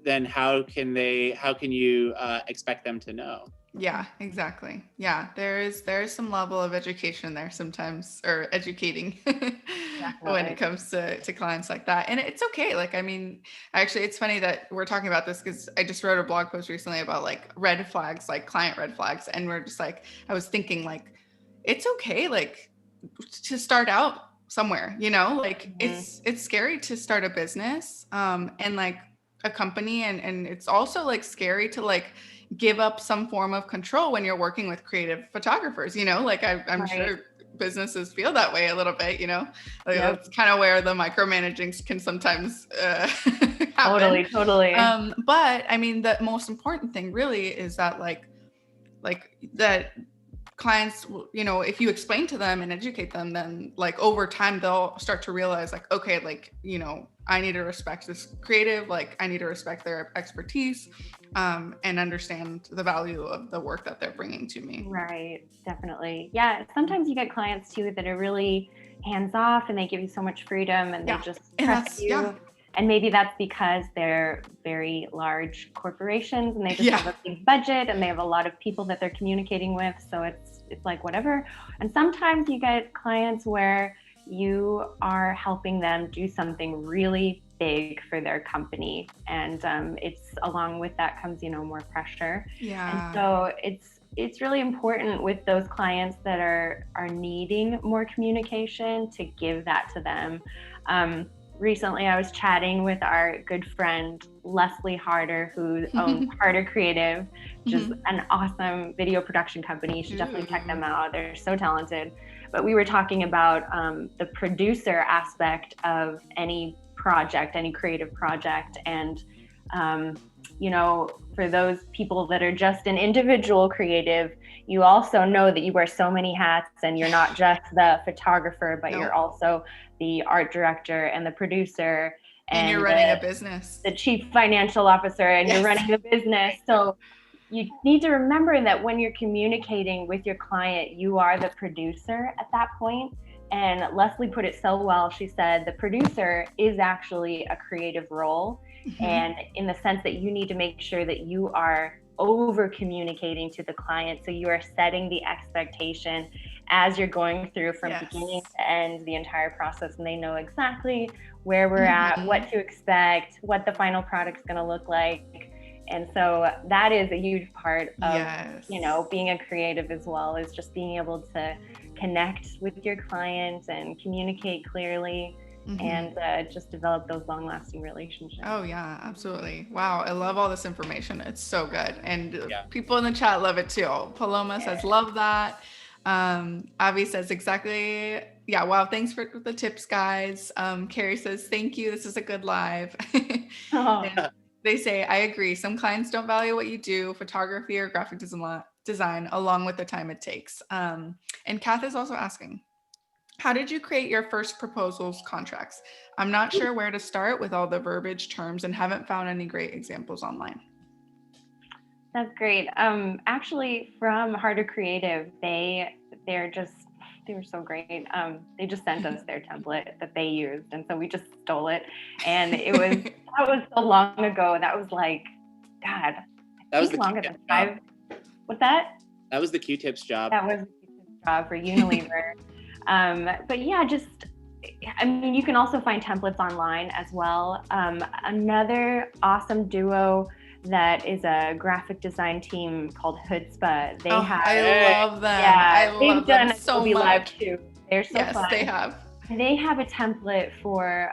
then how can you expect them to know? Yeah, exactly. Yeah, there's some level of education there sometimes, or educating when it comes to clients like that. And it's okay. Like, I mean, actually, it's funny that we're talking about this because I just wrote a blog post recently about like red flags, like client red flags. And we're just like, I was thinking like, it's okay, like to start out somewhere, you know, like it's scary to start a business and like a company. And it's also like scary to like give up some form of control when you're working with creative photographers, you know, like I'm sure businesses feel that way a little bit, you know, like that's kind of where the micromanaging can sometimes happen. Totally. But I mean, the most important thing really is that like that clients, you know, if you explain to them and educate them, then like over time they'll start to realize like, okay, like, you know, I need to respect this creative, like I need to respect their expertise and understand the value of the work that they're bringing to me. Right, definitely. Yeah, sometimes you get clients too that are really hands off and they give you so much freedom and they just trust you. Yeah. And maybe that's because they're very large corporations and they just have a big budget and they have a lot of people that they're communicating with. So it's like whatever. And sometimes you get clients where you are helping them do something really big for their company. And it's along with that comes, you know, more pressure. Yeah. And so it's really important with those clients that are needing more communication to give that to them. Recently, I was chatting with our good friend, Leslie Harder, who owns Harder Creative, which is an awesome video production company. You should definitely check them out. They're so talented. But we were talking about the producer aspect of any project, any creative project. And, you know, for those people that are just an individual creative, you also know that you wear so many hats and you're not just the photographer, but you're also the art director and the producer. And you're running a business. The chief financial officer and you're running a business. So you need to remember that when you're communicating with your client, you are the producer at that point. And Leslie put it so well. She said, the producer is actually a creative role. And in the sense that you need to make sure that you are over communicating to the client. So you are setting the expectation as you're going through from beginning to end, the entire process, and they know exactly where we're at, what to expect, what the final product's going to look like. And so that is a huge part of, you know, being a creative as well, is just being able to connect with your clients and communicate clearly. And just develop those long-lasting relationships. Oh yeah, absolutely. Wow, I love all this information. It's so good. And people in the chat love it too. Paloma says, love that. Avi says exactly. Yeah, wow, thanks for the tips, guys. Carrie says, thank you. This is a good live. They say, I agree. Some clients don't value what you do, photography or graphic design, along with the time it takes. And Kath is also asking, how did you create your first proposals contracts? I'm not sure where to start with all the verbiage terms and haven't found any great examples online. That's great. Actually, from Harder Creative, they were so great. They just sent us their template that they used, and so we just stole it. And that was so long ago. That was like, God, that was the longer than 5. What's that? That was the Q-Tips job. That was the Q-Tips job for Unilever. But yeah, I mean, you can also find templates online as well. Another awesome duo that is a graphic design team called Chutzpah. I love them. Yeah, they've done so Adobe much. Live too. They're so fun. They have. They have a template for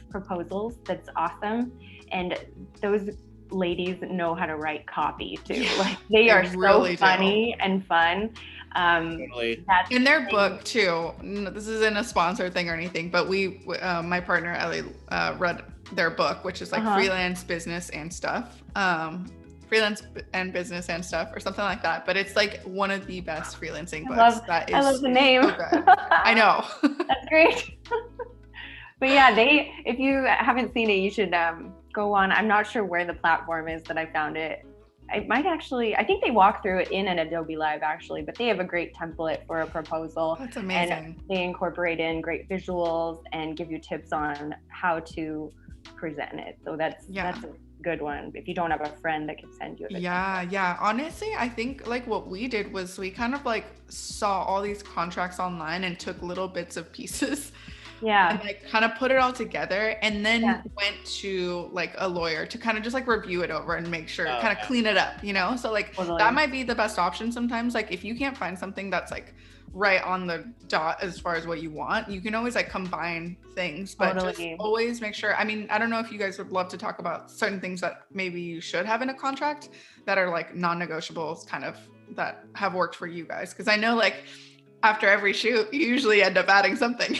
proposals that's awesome, and those ladies know how to write copy too. Like they are so funny and fun. In their book too, this isn't a sponsored thing or anything, but my partner Ellie read their book, which is like freelance business and stuff freelance and business and stuff or something like that. But it's like one of the best freelancing books. I love the name. So good. I know. That's great. But yeah, if you haven't seen it, you should go on. I'm not sure where the platform is that I found it. I think they walk through it in an Adobe Live actually, but they have a great template for a proposal. That's amazing. And they incorporate in great visuals and give you tips on how to present it. So that's a good one if you don't have a friend that can send you it. Yeah. Honestly, I think like what we did was we kind of like saw all these contracts online and took little bits of pieces. Yeah. And like kind of put it all together and then went to like a lawyer to kind of just like review it over and make sure, kind of clean it up, you know? So like that might be the best option sometimes. Like if you can't find something that's like right on the dot as far as what you want, you can always like combine things, but just always make sure. I mean, I don't know if you guys would love to talk about certain things that maybe you should have in a contract that are like non-negotiables kind of that have worked for you guys. Cause I know like after every shoot, you usually end up adding something.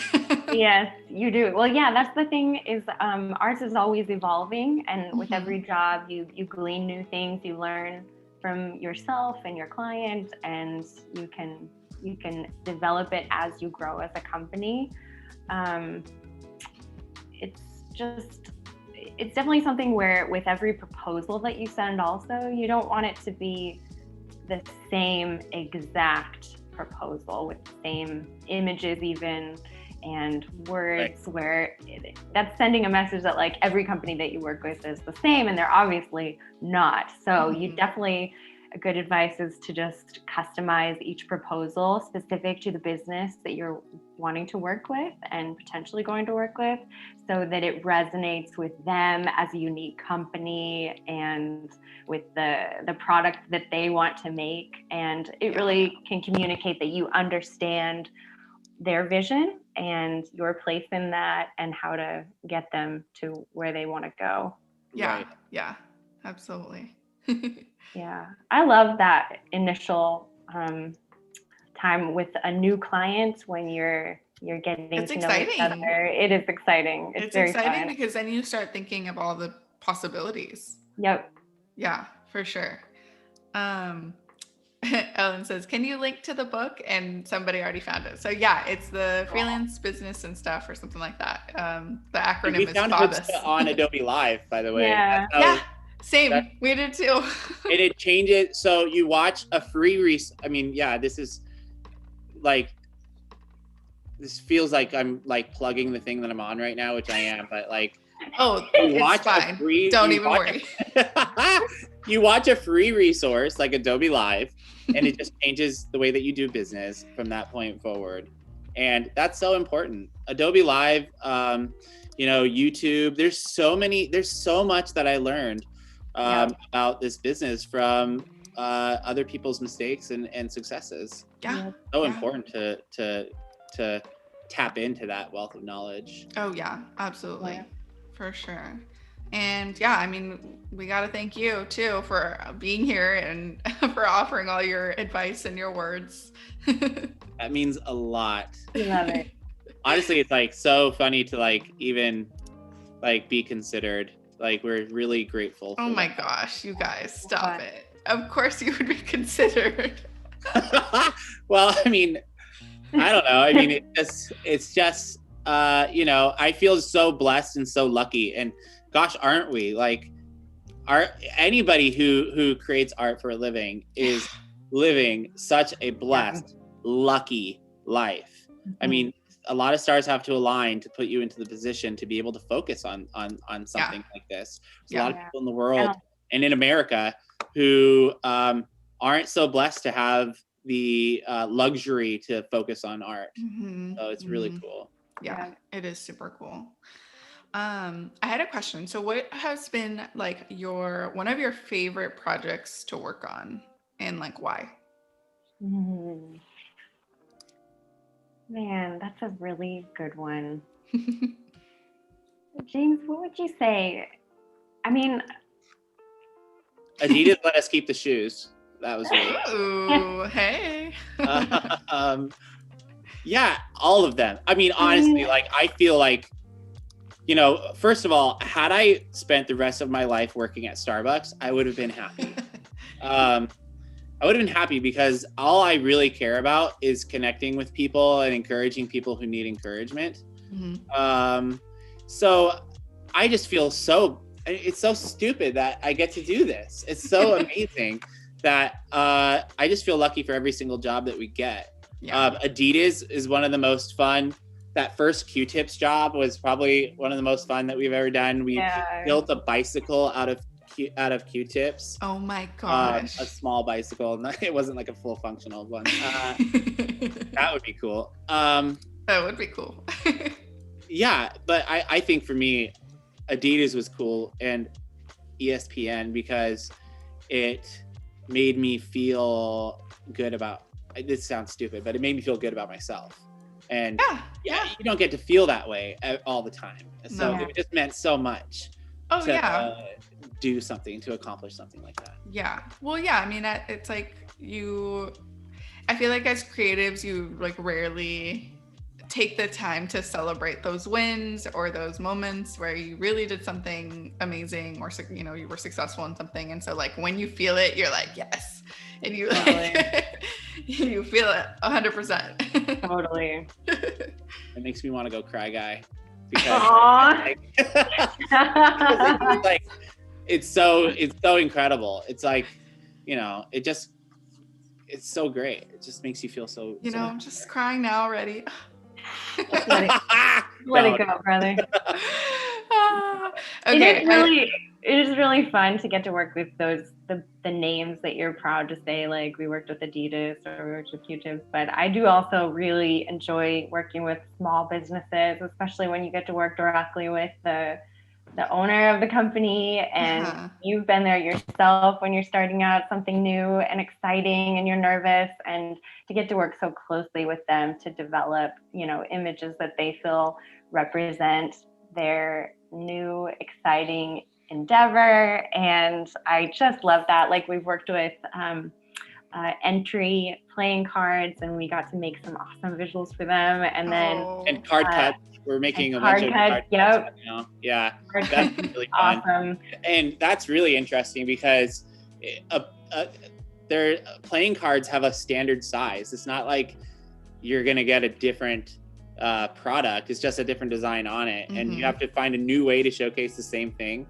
Yes, you do. Well, yeah, that's the thing is ours is always evolving. And with every job, you glean new things, you learn from yourself and your client, and you can develop it as you grow as a company. It's definitely something where with every proposal that you send also, you don't want it to be the same exact proposal with the same images even and words, where that's sending a message that like every company that you work with is the same, and they're obviously not. So you definitely, a good advice is to just customize each proposal specific to the business that you're wanting to work with and potentially going to work with, so that it resonates with them as a unique company and with the product that they want to make. And it really can communicate that you understand their vision and your place in that and how to get them to where they want to go. Yeah, absolutely. Yeah, I love that initial time with a new client when you're getting to know each other. It is exciting. It's very exciting fun. Because then you start thinking of all the possibilities. Yep. Yeah, for sure. Ellen says, can you link to the book? And somebody already found it. So yeah, it's the freelance business and stuff or something like that. The acronym is FABUS. On Adobe Live, by the way. Yeah. Same. We did too. And it changes. So you watch a free this is like, this feels like I'm like plugging the thing that I'm on right now, which I am, but like, it's fine. Don't even worry. You watch a free resource like Adobe Live, and it just changes the way that you do business from that point forward. And that's so important. Adobe Live, YouTube, there's so much that I learned about this business from other people's mistakes and successes. So important to tap into that wealth of knowledge. Oh yeah, absolutely. For sure. And yeah, I mean, we got to thank you too for being here and for offering all your advice and your words. That means a lot. We love it. Honestly, it's like so funny to like even like be considered. Like we're really grateful. Oh my gosh, you guys, stop it. Of course you would be considered. Well, I mean, I don't know. I mean, it's just I feel so blessed and so lucky, and gosh, aren't we? Like, anybody who creates art for a living is living such a blessed, lucky life. I mean, a lot of stars have to align to put you into the position to be able to focus on something like this. There's a lot of people in the world and in America who aren't so blessed to have the luxury to focus on art. So it's really cool. Yeah, it is super cool. I had a question. So what has been like one of your favorite projects to work on, and like why? Man, that's a really good one. James, what would you say? I mean, Adidas let us keep the shoes. That was really Ooh, hey. Yeah, all of them. I mean, honestly, like I feel like you know, first of all, had I spent the rest of my life working at Starbucks, I would have been happy. I would have been happy because all I really care about is connecting with people and encouraging people who need encouragement. So I just feel it's so stupid that I get to do this. It's so amazing that I just feel lucky for every single job that we get. Adidas is one of the most fun. That first Q-tips job was probably one of the most fun that we've ever done. We built a bicycle out of Q-tips. Oh my gosh. A small bicycle. It wasn't like a full functional one. That would be cool. That would be cool. Yeah, but I think for me, Adidas was cool and ESPN because it made me feel good about, this sounds stupid, but it made me feel good about myself. And yeah, you don't get to feel that way all the time. So it just meant so much to do something, to accomplish something like that. Yeah. Well, yeah, I mean, it's like I feel like as creatives, you like rarely take the time to celebrate those wins or those moments where you really did something amazing or, you know, you were successful in something. And so like when you feel it, you're like, yes. And you like, you feel it 100%. Totally. It makes me want to go cry, guy. Because like, it's so incredible. It's like, you know, it's so great. It just makes you feel so. You know, I'm just crying now already. Let it go, brother. Okay. It is really fun to get to work with the names that you're proud to say, like we worked with Adidas or we worked with Q-tips, but I do also really enjoy working with small businesses, especially when you get to work directly with the owner of the company and you've been there yourself when you're starting out something new and exciting and you're nervous, and to get to work so closely with them to develop, you know, images that they feel represent their new exciting endeavor. And I just love that. Like we've worked with Entry playing cards and we got to make some awesome visuals for them, and then card cuts. We're making a bunch of card cuts right now. Yeah, that's really fun. Awesome. And that's really interesting because their playing cards have a standard size. It's not like you're gonna get a different product. It's just a different design on it, and you have to find a new way to showcase the same thing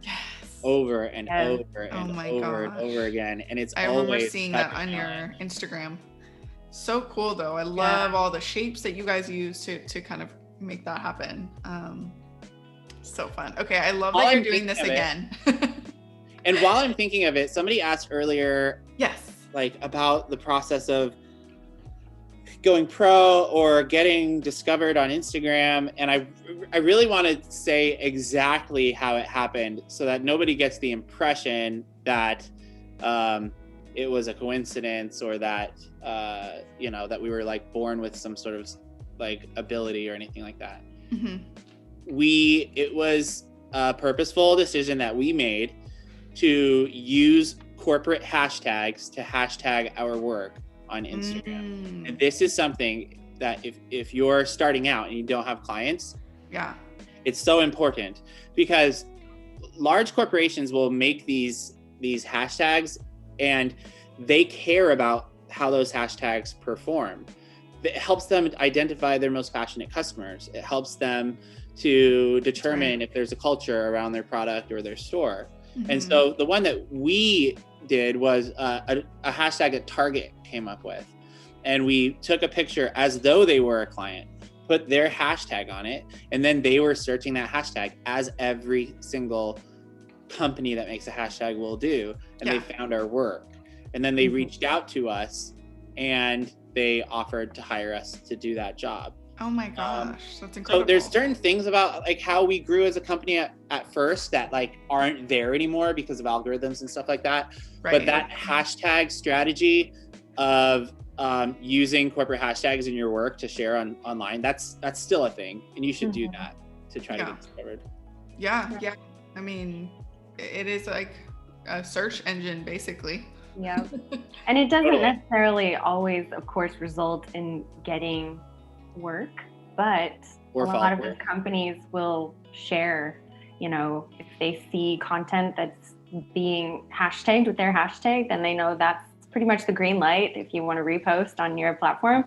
over and over and over and over again. And it's I remember seeing that on your Instagram. So cool though. I love all the shapes that you guys use to kind of make that happen. So fun. Okay, I love that you're doing this again. And while I'm thinking of it, somebody asked earlier, like about the process of going pro or getting discovered on Instagram, and I really want to say exactly how it happened so that nobody gets the impression that it was a coincidence or that you know, that we were like born with some sort of like ability or anything like that. It was a purposeful decision that we made to use corporate hashtags to hashtag our work on Instagram. And this is something that if you're starting out and you don't have clients, it's so important, because large corporations will make these hashtags and they care about how those hashtags perform. It helps them identify their most passionate customers. It helps them to determine if there's a culture around their product or their store. And so the one that we did was a hashtag that Target came up with. And we took a picture as though they were a client, put their hashtag on it, and then they were searching that hashtag as every single company that makes a hashtag will do. And they found our work. And then they reached out to us and they offered to hire us to do that job. Oh my gosh, that's incredible. So there's certain things about like how we grew as a company at first that like aren't there anymore because of algorithms and stuff like that. But that hashtag strategy of using corporate hashtags in your work to share online, that's still a thing, and you should do that to try to get discovered. Yeah. I mean, it is like a search engine basically. Yeah. And it doesn't necessarily always, of course, result in getting work, but or a fall lot of for those it. companies will share, you know, if they see content that's being hashtagged with their hashtag, then they know that's pretty much the green light if you want to repost on your platform,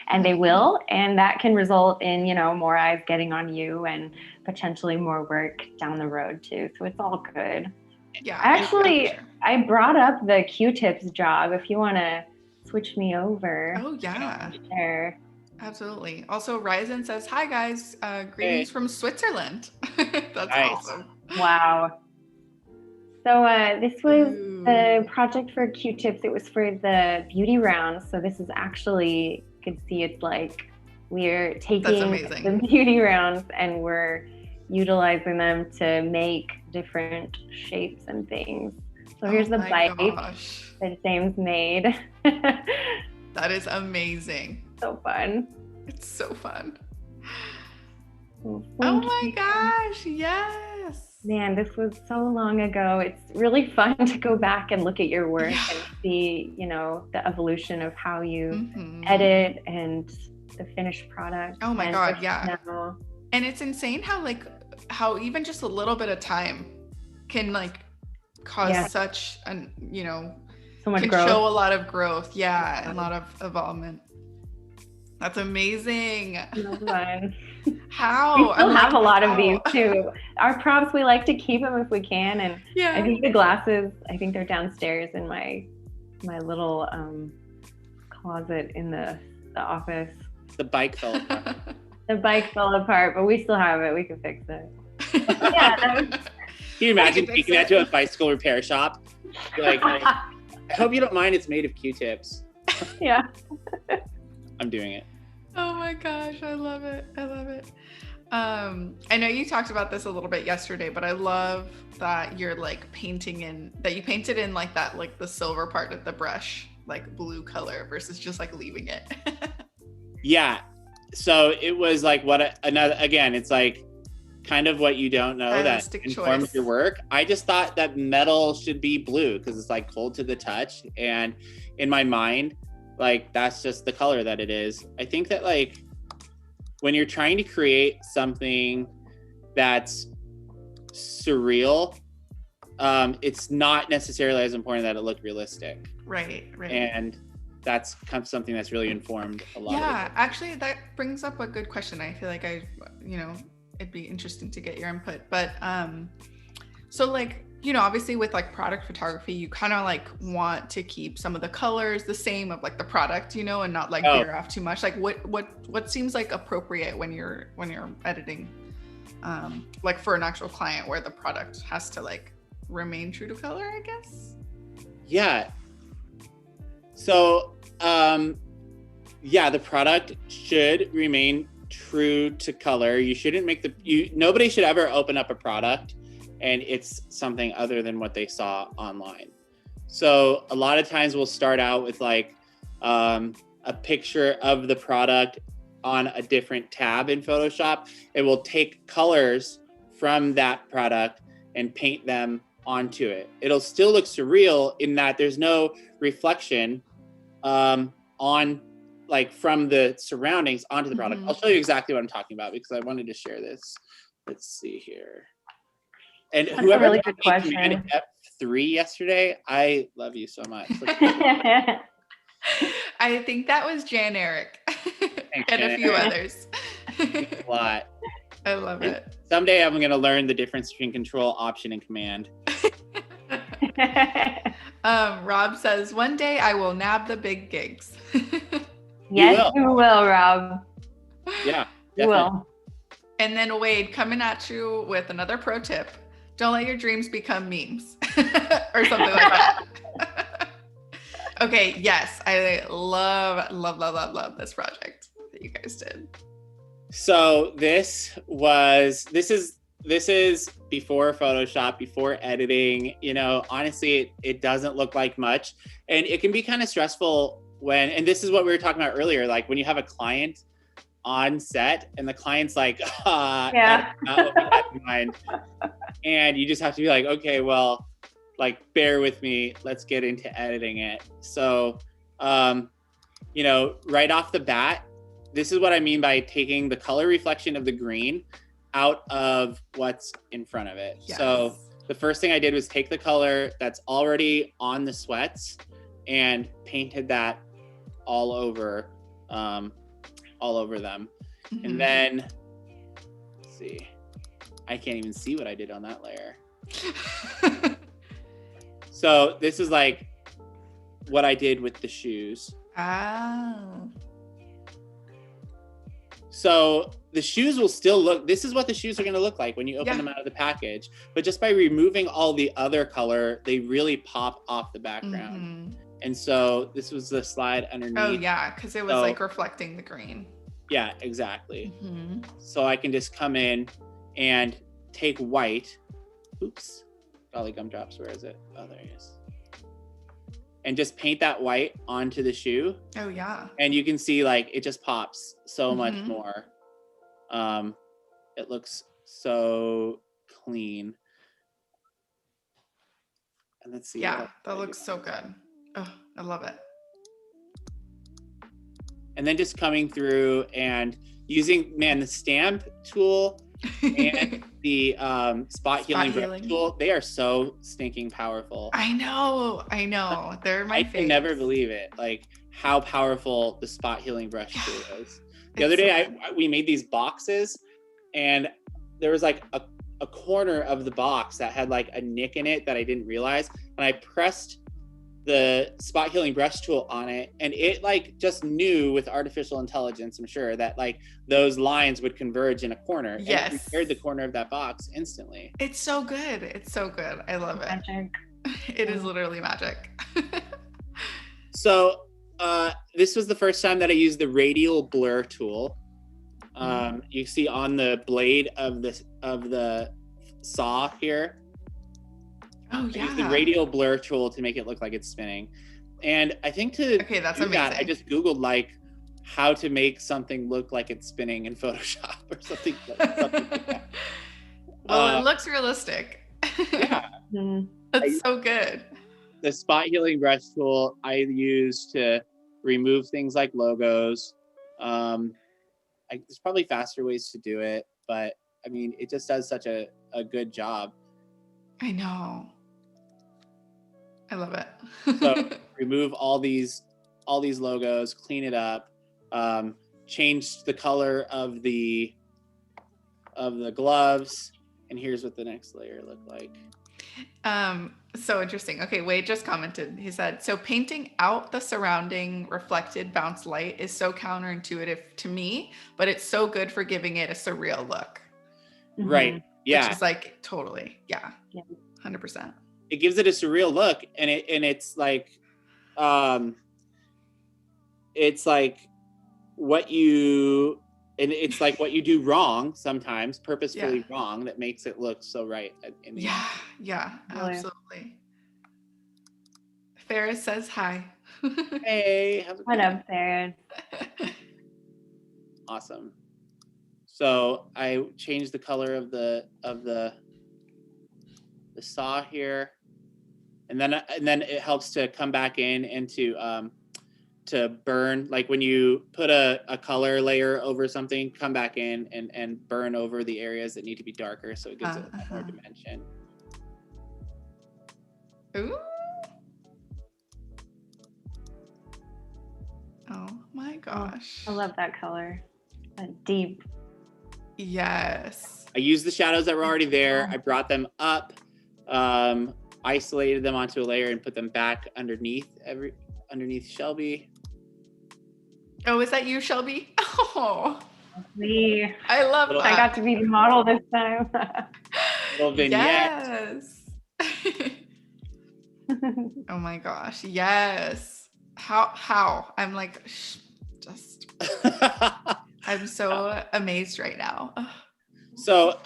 and they will. And that can result in, you know, more eyes getting on you and potentially more work down the road too. So it's all good. Yeah. Actually, sure. I brought up the Q-tips job. If you want to switch me over. Oh yeah. Sure. Absolutely. Also, Ryzen says, "Hi guys, greetings from Switzerland." That's Nice. awesome. Wow. So this was the project for Q-tips. It was for the beauty round. So this is actually, you can see it's like we're taking the beauty rounds and we're utilizing them to make different shapes and things. So here's the bike that James made. That is amazing. So fun. It's so fun. Oh my gosh, yes. Man, this was so long ago. It's really fun to go back and look at your work and see, you know, the evolution of how you edit and the finished product. Oh my God, yeah. And it's insane how even just a little bit of time can like cause such an, you know, so much can growth. Show a lot of growth. Yeah, a lot of involvement. That's amazing. How? We still have a lot of these too. Our props, we like to keep them if we can. And I think the glasses, I think they're downstairs in my little closet in the office. The bike fell apart. The bike fell apart, but we still have it. We can fix it. Can you imagine taking that to a bicycle repair shop? Like, I hope you don't mind, it's made of Q-tips. Yeah. I'm doing it. Oh my gosh, I love it. I love it. I know you talked about this a little bit yesterday, but I love that you're like painting in, that you painted in like that, like the silver part of the brush, like blue color versus just like leaving it. Yeah. So it was like again, it's like kind of what you don't know that informs your work. I just thought that metal should be blue because it's like cold to the touch. And in my mind, like that's just the color that it is. I think that like when you're trying to create something that's surreal, it's not necessarily as important that it look realistic. Right. And that's kind of something that's really informed a lot. Yeah, actually that brings up a good question. I feel like it'd be interesting to get your input. But so like, you know, obviously with like product photography, you kind of like want to keep some of the colors the same of like the product, you know, and not like veer off too much. Like what seems like appropriate when you're editing, like for an actual client where the product has to like remain true to color, I guess. Yeah. So, the product should remain true to color. You shouldn't nobody should ever open up a product and it's something other than what they saw online. So a lot of times we'll start out with like a picture of the product on a different tab in Photoshop. It will take colors from that product and paint them onto it. It'll still look surreal in that there's no reflection on like from the surroundings onto the product. I'll show you exactly what I'm talking about because I wanted to share this. Let's see here. And that's whoever really good question. F3 yesterday, I love you so much. I think that was Jan Eric. Thanks, and a few others. A lot. I love it. Someday I'm going to learn the difference between Control, Option, and Command. Rob says, one day I will nab the big gigs. Yes, you will, Rob. Yeah, you will. And then Wade coming at you with another pro tip. Don't let your dreams become memes or something like that. Okay, yes, I love this project that you guys did. So this is before Photoshop, before editing. You know, honestly, it doesn't look like much, and it can be kind of stressful and this is what we were talking about earlier, like when you have a client on set and the client's like, that's not what we had in mind. And you just have to be like, okay, well, like bear with me, let's get into editing it. So, you know, right off the bat, this is what I mean by taking the color reflection of the green out of what's in front of it. Yes. So the first thing I did was take the color that's already on the sweats and painted that all over them. Mhm. And then, let's see, I can't even see what I did on that layer. So this is like what I did with the shoes. Oh. So the shoes will still look, this is what the shoes are going to look like when you open them out of the package. But just by removing all the other color, they really pop off the background. Mhm. And so this was the slide underneath. Oh yeah, because it was like reflecting the green. Yeah, exactly. Mhm. So I can just come in and take white. Oops. Golly gumdrops, where is it? Oh, there it is. And just paint that white onto the shoe. Oh yeah. And you can see like it just pops so much Mhm. more. It looks so clean. And let's see. Yeah, that looks so good. Oh, I love it. And then just coming through and using, man, the stamp tool and the spot healing brush tool, they are so stinking powerful. I know. They're my favorite. I can never believe it, like how powerful the spot healing brush tool is. The other day, we made these boxes, and there was like a corner of the box that had like a nick in it that I didn't realize, and I pressed the spot healing brush tool on it, and it like just knew with artificial intelligence, I'm sure, that like those lines would converge in a corner. Yes. And it repaired the corner of that box instantly. It's so good. I love it. Magic. It is literally magic. So this was the first time that I used the radial blur tool. You see on the blade of the saw here. Oh I yeah. use the radial blur tool to make it look like it's spinning. And I think that's amazing. I just Googled like how to make something look like it's spinning in Photoshop or something like that. Well, it looks realistic. Yeah. That's so good. The spot healing brush tool I use to remove things like logos. There's probably faster ways to do it, but I mean, it just does such a good job. I know. I love it. So remove all these logos, clean it up, change the color of the gloves, and here's what the next layer looked like. So interesting. Okay, Wade just commented. He said, so painting out the surrounding reflected bounce light is so counterintuitive to me, but it's so good for giving it a surreal look. Right. Yeah. Which is like totally. Yeah. 100%. It gives it a surreal look, and it's like what you do wrong sometimes, purposefully wrong, that makes it look so right in the end. Yeah, absolutely. Ferris says hi. Hey, what up, Ferris? Awesome. So I changed the color of the saw here, and then it helps to come back in and to burn, like when you put a color layer over something, come back in and burn over the areas that need to be darker, so it gives it more dimension. Ooh. Oh my gosh. I love that color. That deep. Yes. I used the shadows that were already there. I brought them up, isolated them onto a layer, and put them back underneath Shelby. Oh, is that you, Shelby? Oh, me. I love that. I got to be the model this time. Little vignette. Yes. Oh my gosh. Yes. How? I'm like, just, I'm so amazed right now. So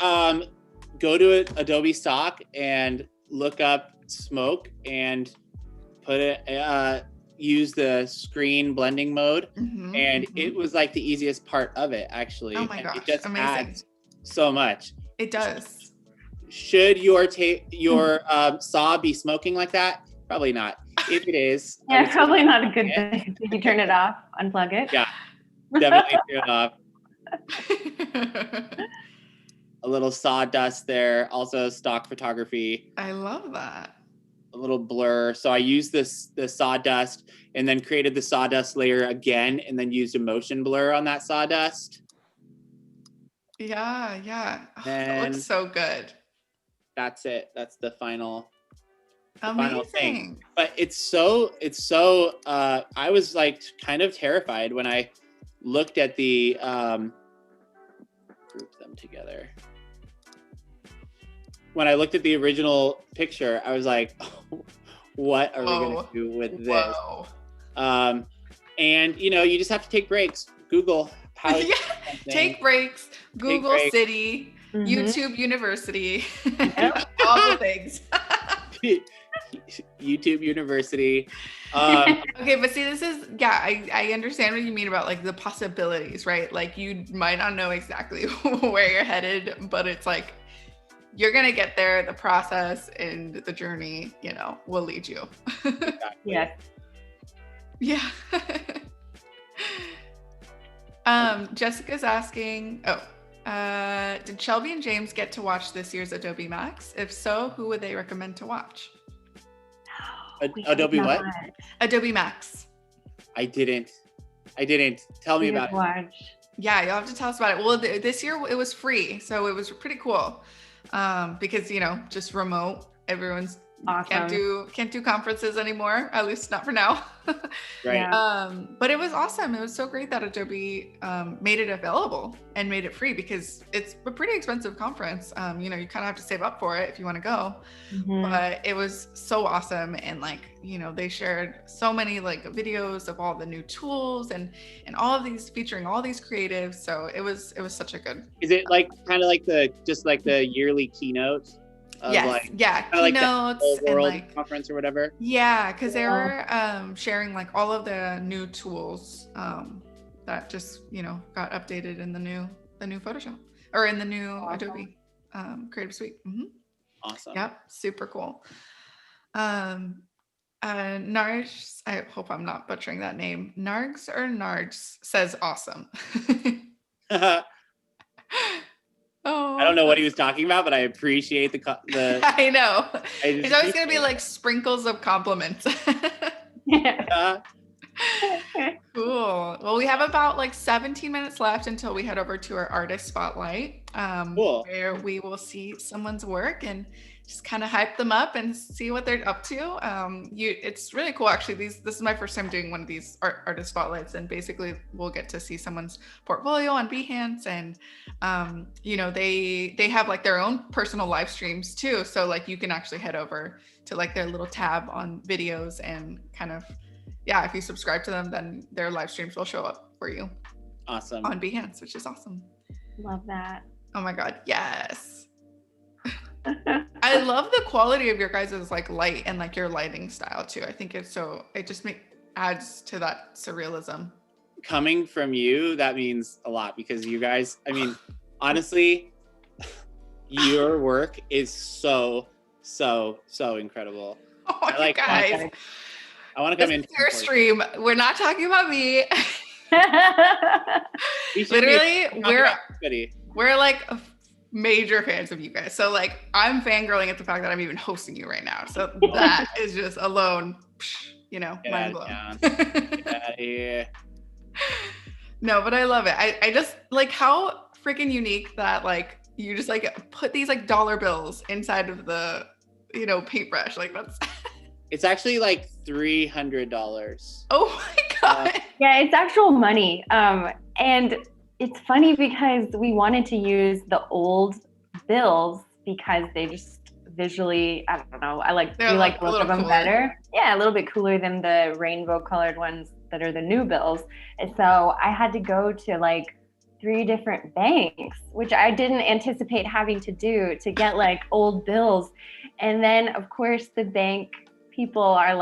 go to Adobe Stock and look up smoke and put it, use the screen blending mode. And it was like the easiest part of it, actually. Oh my gosh, it just amazing. adds so much. It does. Should your saw be smoking like that? Probably not. If it is, yeah, probably not a good thing. You turn it off, unplug it. Yeah. Definitely threw it off. A little sawdust there, also stock photography. I love that. A little blur. So I used the sawdust and then created the sawdust layer again and then used a motion blur on that sawdust. Yeah. Oh, that And looks so good. that's it. That's the final Amazing. thing. But it's so I was like kind of terrified when I looked at the group them together. When I looked at the original picture, I was like, oh, what are we gonna do with this? And you just have to take breaks. Google how to take breaks, Google City, YouTube University, all the things. YouTube University. Okay, but see, this is I understand what you mean about like the possibilities, right? Like you might not know exactly where you're headed, but it's like you're gonna get there. The process and the journey, will lead you. Exactly. Yes. Yeah. Jessica's asking, did Shelby and James get to watch this year's Adobe Max? If so, who would they recommend to watch? Adobe what? Adobe Max. I didn't. Tell me about it. Yeah, you'll have to tell us about it. Well, this year it was free, so it was pretty cool. Because just remote, everyone's awesome. Can't do conferences anymore, at least not for now. Right. Yeah. But it was awesome. It was so great that Adobe made it available and made it free, because it's a pretty expensive conference. You kind of have to save up for it if you want to go. But it was so awesome, and they shared so many videos of all the new tools and all of these featuring all these creatives. So it was such a good. Is it kind of like the yearly keynote? Yes, keynotes like the world and conference or whatever. Yeah, because they were sharing all of the new tools that just got updated in the new Photoshop, or in the new Adobe Creative Suite. Awesome. Yep, super cool. Narj, I hope I'm not butchering that name. Nargs says awesome. Oh, I don't know what he was talking about, but I appreciate the I know. It's always going to be sprinkles of compliments. Cool. Well, we have about 17 minutes left until we head over to our artist spotlight, cool. where we will see someone's work and just kind of hype them up and see what they're up to. It's really cool, actually. This is my first time doing one of these artist spotlights, and basically we'll get to see someone's portfolio on Behance, and they have their own personal live streams too. So you can actually head over to their little tab on videos and kind of, if you subscribe to them, then their live streams will show up for you. Awesome. On Behance, which is awesome. Love that. Oh my God, yes. I love the quality of your guys' light and your lighting style too. I think it just adds to that surrealism. Coming from you, that means a lot, because you guys, honestly, your work is so incredible. Oh, you guys. I want to come in your stream. We're not talking about me. Literally, we're major fans of you guys. So I'm fangirling at the fact that I'm even hosting you right now. So that is just alone, mind blown. Get out of here. No, but I love it. I just how freaking unique that you just put these dollar bills inside of the paintbrush. That's it's actually $300. Oh my God. Yeah, it's actual money. And it's funny because we wanted to use the old bills because they just visually, I don't know, we like the look of them better. Yeah, a little bit cooler than the rainbow colored ones that are the new bills. And so I had to go to 3 different banks, which I didn't anticipate having to do to get old bills. And then of course the bank people are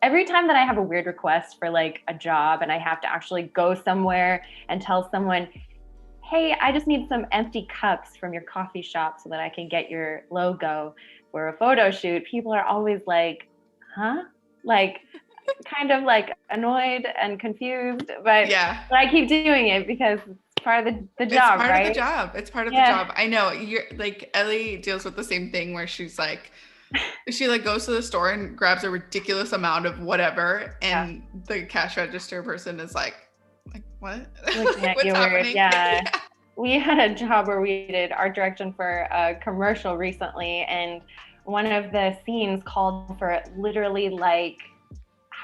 every time that I have a weird request for a job and I have to actually go somewhere and tell someone, hey, I just need some empty cups from your coffee shop so that I can get your logo for a photo shoot, people are always huh? kind of like annoyed and confused, but Yeah. I keep doing it because it's part of the job, It's part right? of the job. It's part of the Yeah. job. I know. You're like Ellie deals with the same thing where she's like, she like goes to the store and grabs a ridiculous amount of whatever, and the cash register person is like what? Looking at What's you weird. happening? Yeah. We had a job where we did art direction for a commercial recently, and one of the scenes called for literally like,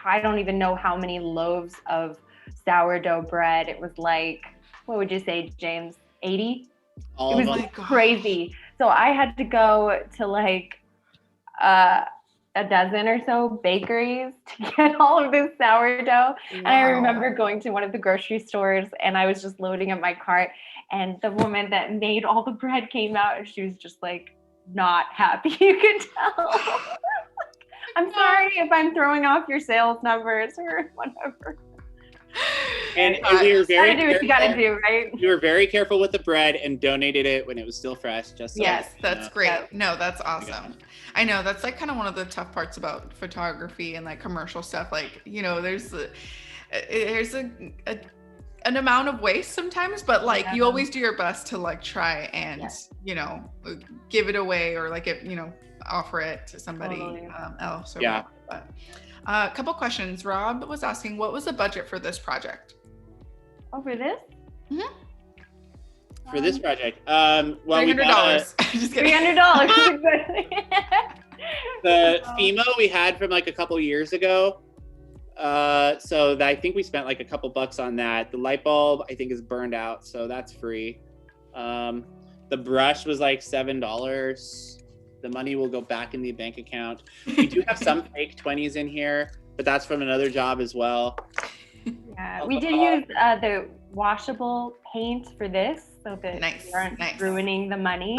I don't even know how many loaves of sourdough bread. It was like, what would you say, James? 80? All It of was them. crazy. So I had to go to like a dozen or so bakeries to get all of this sourdough. Wow. And I remember going to one of the grocery stores and I was just loading up my cart, and the woman that made all the bread came out and she was just like not happy. You could tell. I'm sorry if I'm throwing off your sales numbers or whatever. And we were very gotta do what you gotta do, right? We were very careful with the bread and donated it when it was still fresh. Just so yes, that's great. Yeah. No, that's awesome. I know that's like kind of one of the tough parts about photography and like commercial stuff. Like, you know, there's an amount of waste sometimes, but like you always do your best to like try and you know, give it away or like it, you know, offer it to somebody else or whatever. But a couple questions. Rob was asking, what was the budget for this project? Oh, for this? Mm-hmm. For this project, well, $300. Just kidding. $300. The FEMA we had from like a couple years ago. So I think we spent like a couple bucks on that. The light bulb I think is burned out, so that's free. The brush was like $7. The money will go back in the bank account. We do have some fake 20s in here, but that's from another job as well. Yeah, we did use the washable paint for this, so that we aren't ruining the money.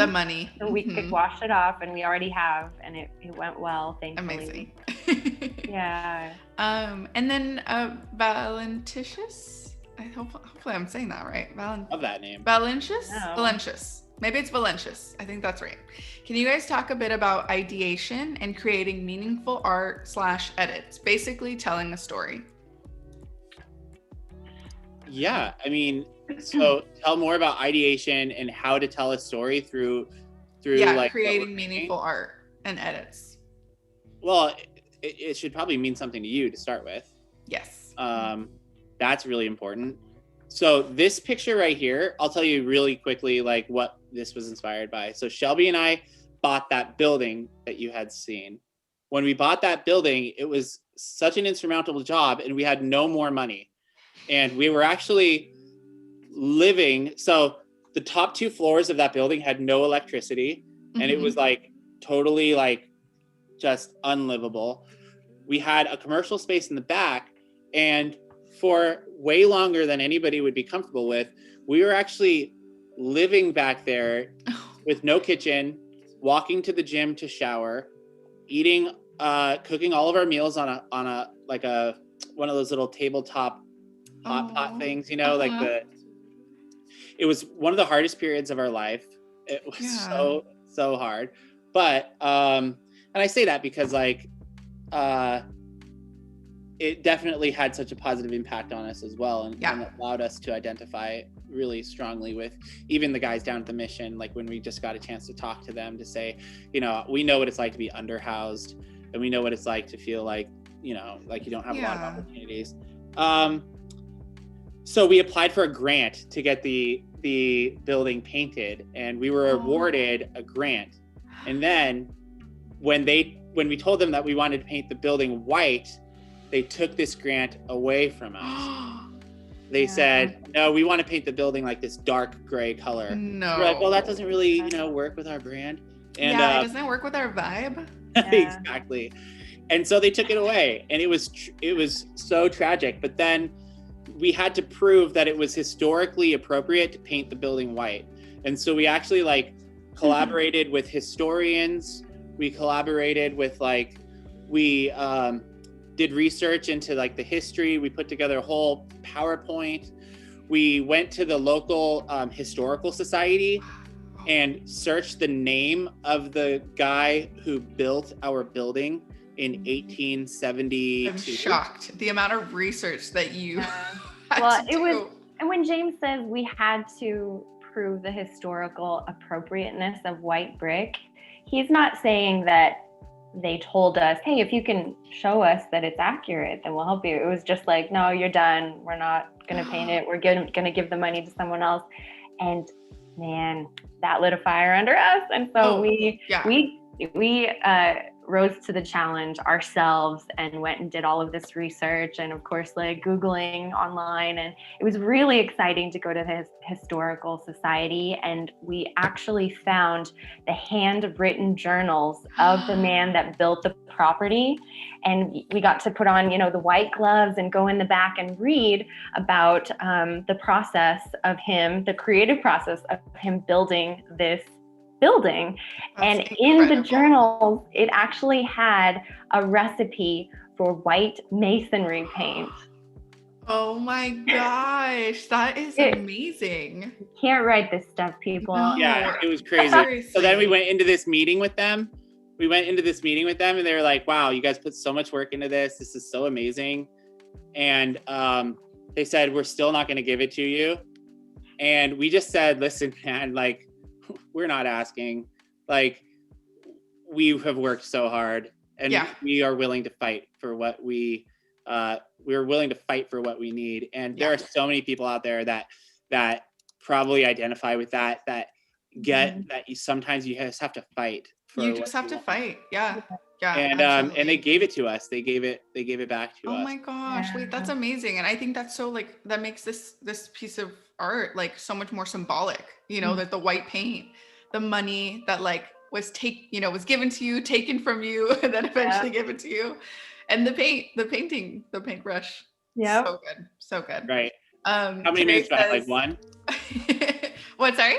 So we could wash it off, and we already have, and it went well, thankfully. Amazing. Yeah. And then Valentitious. Hopefully I'm saying that right. Love that name. Valentius? No. Valentius. Maybe it's Valentius. I think that's right. Can you guys talk a bit about ideation and creating meaningful art / edits, basically telling a story? Yeah, I mean, so tell more about ideation and how to tell a story through like creating meaningful art and edits. Well, it should probably mean something to you to start with. Yes. That's really important. So this picture right here, I'll tell you really quickly like what this was inspired by. So Shelby and I bought that building that you had seen. When we bought that building, it was such an insurmountable job and we had no more money. And we were actually living, so the top 2 floors of that building had no electricity, and it was like totally like just unlivable. We had a commercial space in the back, and for way longer than anybody would be comfortable with, we were actually living back there with no kitchen, walking to the gym to shower, eating, cooking all of our meals on a like a one of those little tabletop hot pot things, you know, like it was one of the hardest periods of our life. It was so hard. But and I say that because like it definitely had such a positive impact on us as well, and allowed us to identify really strongly with even the guys down at the mission, like when we just got a chance to talk to them to say, you know, we know what it's like to be underhoused, and we know what it's like to feel like, you know, like you don't have a lot of opportunities. So we applied for a grant to get the building painted, and we were awarded a grant. And then when we told them that we wanted to paint the building white, they took this grant away from us. They said, no, we want to paint the building like this dark gray color. No. We're like, well, that doesn't really, you know, work with our brand. And it doesn't work with our vibe. Exactly. And so they took it away, and it was so tragic. But then we had to prove that it was historically appropriate to paint the building white. And so we actually like collaborated with historians. We collaborated with like, we did research into like the history. We put together a whole PowerPoint. We went to the local historical society and searched the name of the guy who built our building in 1872. I'm shocked the amount of research that you had Well, to do. And when James says we had to prove the historical appropriateness of white brick, he's not saying that they told us, hey, if you can show us that it's accurate, then we'll help you. It was just like, no, you're done. We're not going to paint it. We're going to give the money to someone else. And man, that lit a fire under us. And so we rose to the challenge ourselves and went and did all of this research, and of course like Googling online, and it was really exciting to go to the historical society, and we actually found the handwritten journals of the man that built the property, and we got to put on, you know, the white gloves and go in the back and read about the process of him, the creative process of him building this building. That's and in the journals, it actually had a recipe for white masonry paint. Oh my gosh, that is amazing. You can't write this stuff, people. No. Yeah, it was crazy. So then we went into this meeting with them. And they were like, wow, you guys put so much work into this. This is so amazing. And they said, we're still not going to give it to you. And we just said, listen, man, like, we're not asking. Like, we have worked so hard, and we are willing to fight for what we're willing to fight for what we need. And there are so many people out there that probably identify with that get that sometimes you just have to fight. You just have to fight. Yeah. And they gave it to us. They gave it back to us. Oh my gosh. Wait, that's amazing. And I think that's so, like, that makes this piece of art like so much more symbolic, you know, that the white paint, the money that like was given to you, taken from you, and then eventually given to you. And the paintbrush. Yeah. So good. Right. How many minutes do I have? Like one? What, sorry?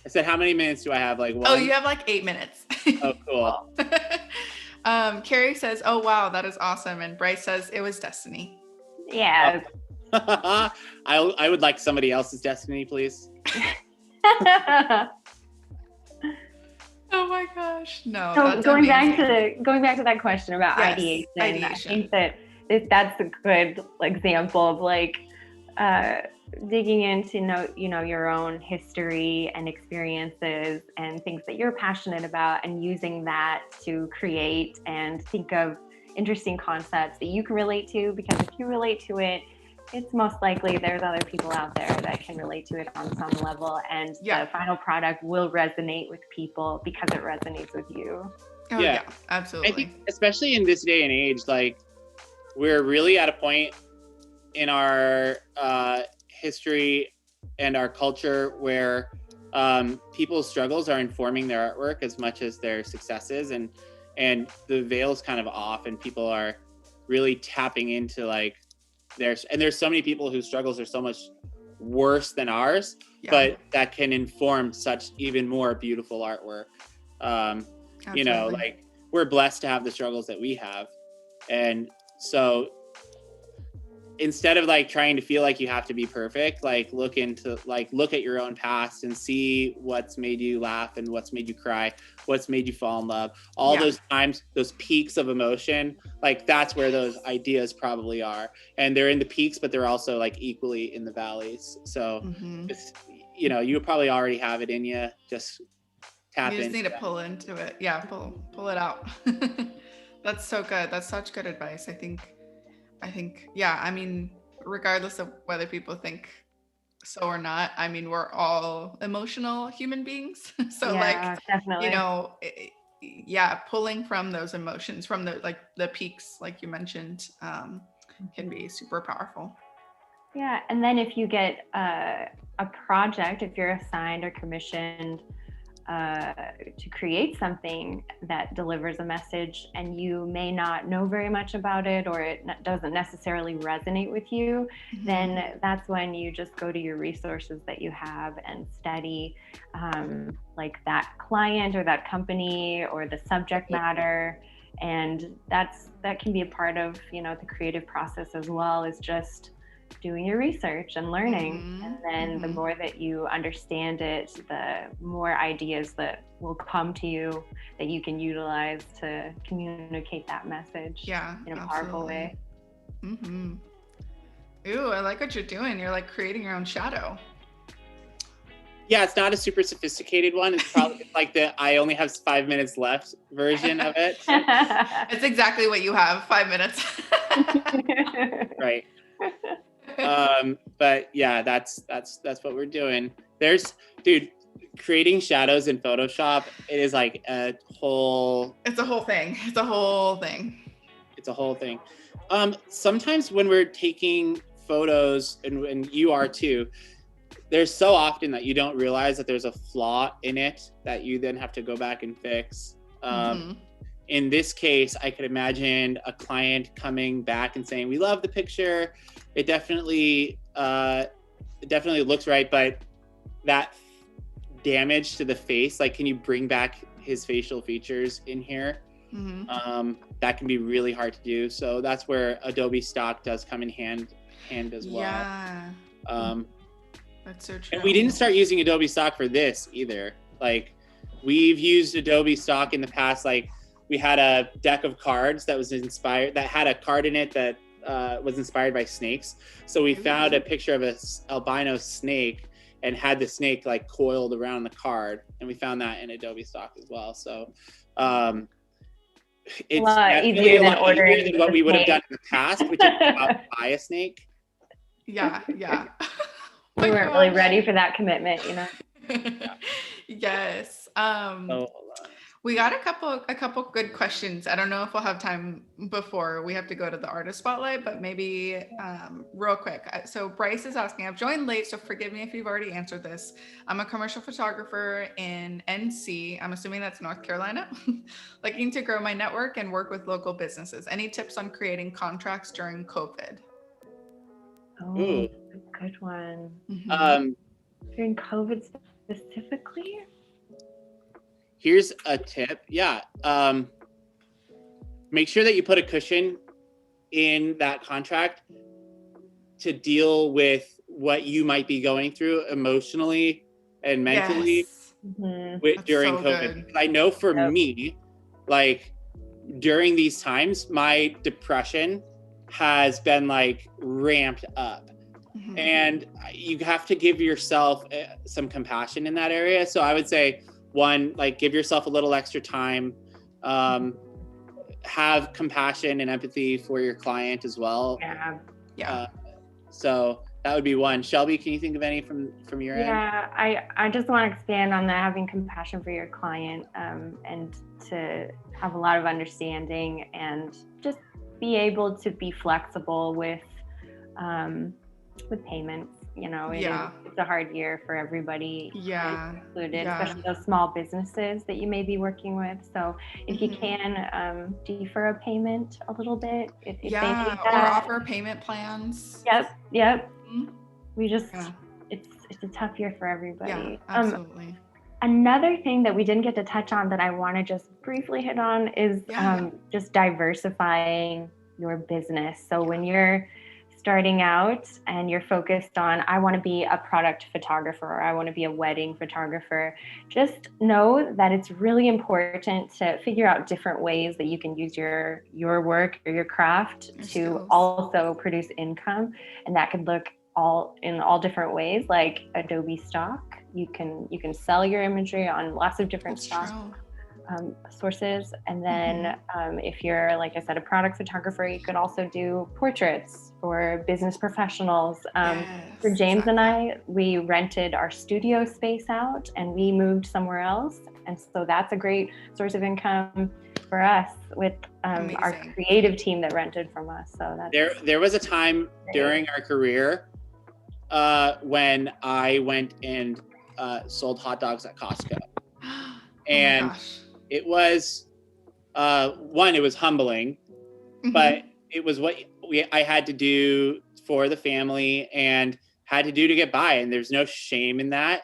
I said, how many minutes do I have? Like one? Oh, you have like 8 minutes. Oh, cool. Carrie says, oh, wow, that is awesome. And Bryce says, it was destiny. Yeah. I would like somebody else's destiny, please. Oh my gosh. No. So going back to that question about ideation, I think that's a good example of like digging into your own history and experiences and things that you're passionate about, and using that to create and think of interesting concepts that you can relate to, because if you relate to it, it's most likely there's other people out there that can relate to it on some level, and the final product will resonate with people because it resonates with you. Oh yeah, absolutely. I think especially in this day and age, like, we're really at a point in our history and our culture where people's struggles are informing their artwork as much as their successes, and the veil's kind of off, and people are really tapping into like there's so many people whose struggles are so much worse than ours, but that can inform such even more beautiful artwork. You know, like, we're blessed to have the struggles that we have, and so instead of like trying to feel like you have to be perfect, like look at your own past and see what's made you laugh and what's made you cry, what's made you fall in love, all those times, those peaks of emotion, like that's where those ideas probably are. And they're in the peaks, but they're also like equally in the valleys. So it's, you know, you probably already have it in you, just tap into it. You just need to pull into it. Yeah, pull it out. That's so good. That's such good advice. I think, yeah, I mean, regardless of whether people think so or not, I mean, we're all emotional human beings. So definitely. You know, pulling from those emotions, from the peaks, like you mentioned, can be super powerful. Yeah. And then if you get a project, if you're assigned or commissioned to create something that delivers a message, and you may not know very much about it, or it doesn't necessarily resonate with you, then that's when you just go to your resources that you have and study like that client or that company or the subject matter. And that can be a part of, you know, the creative process as well, is just doing your research and learning. Mhm. And then the more that you understand it, the more ideas that will come to you that you can utilize to communicate that message in a powerful way. Mm-hmm. Ooh, I like what you're doing. You're like creating your own shadow. Yeah, it's not a super sophisticated one. It's probably like the I only have 5 minutes left version of it. It's exactly what you have, 5 minutes. Right. But yeah, that's what we're doing. Dude, creating shadows in Photoshop, it is like a whole. It's a whole thing. It's a whole thing. Sometimes when we're taking photos, and you are too, there's so often that you don't realize that there's a flaw in it that you then have to go back and fix. In this case, I could imagine a client coming back and saying, "We love the picture. It definitely looks right, but that damage to the face, like, can you bring back his facial features in here?" That can be really hard to do. So that's where Adobe Stock does come in hand as well. Yeah. That's so true. And we didn't start using Adobe Stock for this either. Like, we've used Adobe Stock in the past. Like, we had a deck of cards that had a card in it that was inspired by snakes. So we found a picture of a albino snake and had the snake like coiled around the card, and we found that in Adobe Stock as well. So it's a lot easier than what we would have done in the past, which is buy a snake. Yeah. We weren't really ready for that commitment, you know. Yes. Hold on. We got a couple good questions. I don't know if we'll have time before we have to go to the artist spotlight, but maybe real quick. So Bryce is asking, I've joined late, so forgive me if you've already answered this. I'm a commercial photographer in NC. I'm assuming that's North Carolina. Looking to grow my network and work with local businesses. Any tips on creating contracts during COVID? Oh, good one. During COVID specifically? Here's a tip. Yeah. Make sure that you put a cushion in that contract to deal with what you might be going through emotionally and mentally during COVID. I know for me, like, during these times, my depression has been like ramped up. And you have to give yourself some compassion in that area. So I would say, one, like, give yourself a little extra time, have compassion and empathy for your client as well. So that would be one. Shelby, can you think of any from your end? Yeah, I just want to expand on that, having compassion for your client, and to have a lot of understanding and just be able to be flexible with payments. You know, it's a hard year for everybody, included, especially those small businesses that you may be working with. So if you can defer a payment a little bit, if they need that, or offer payment plans. Yep. We just it's a tough year for everybody. Yeah, absolutely. Another thing that we didn't get to touch on that I want to just briefly hit on is just diversifying your business. So when you're starting out and you're focused on, I want to be a product photographer, or I want to be a wedding photographer, just know that it's really important to figure out different ways that you can use your work or your craft to also produce income. And that could look in all different ways, like Adobe Stock. You can sell your imagery on lots of different stock sources. And then if you're, like I said, a product photographer, you could also do portraits for business professionals. For James and I, we rented our studio space out and we moved somewhere else. And so that's a great source of income for us with our creative team that rented from us. So that's there was a time during our career when I went and sold hot dogs at Costco. And it was it was humbling, but it was what I had to do for the family and had to do to get by, and there's no shame in that.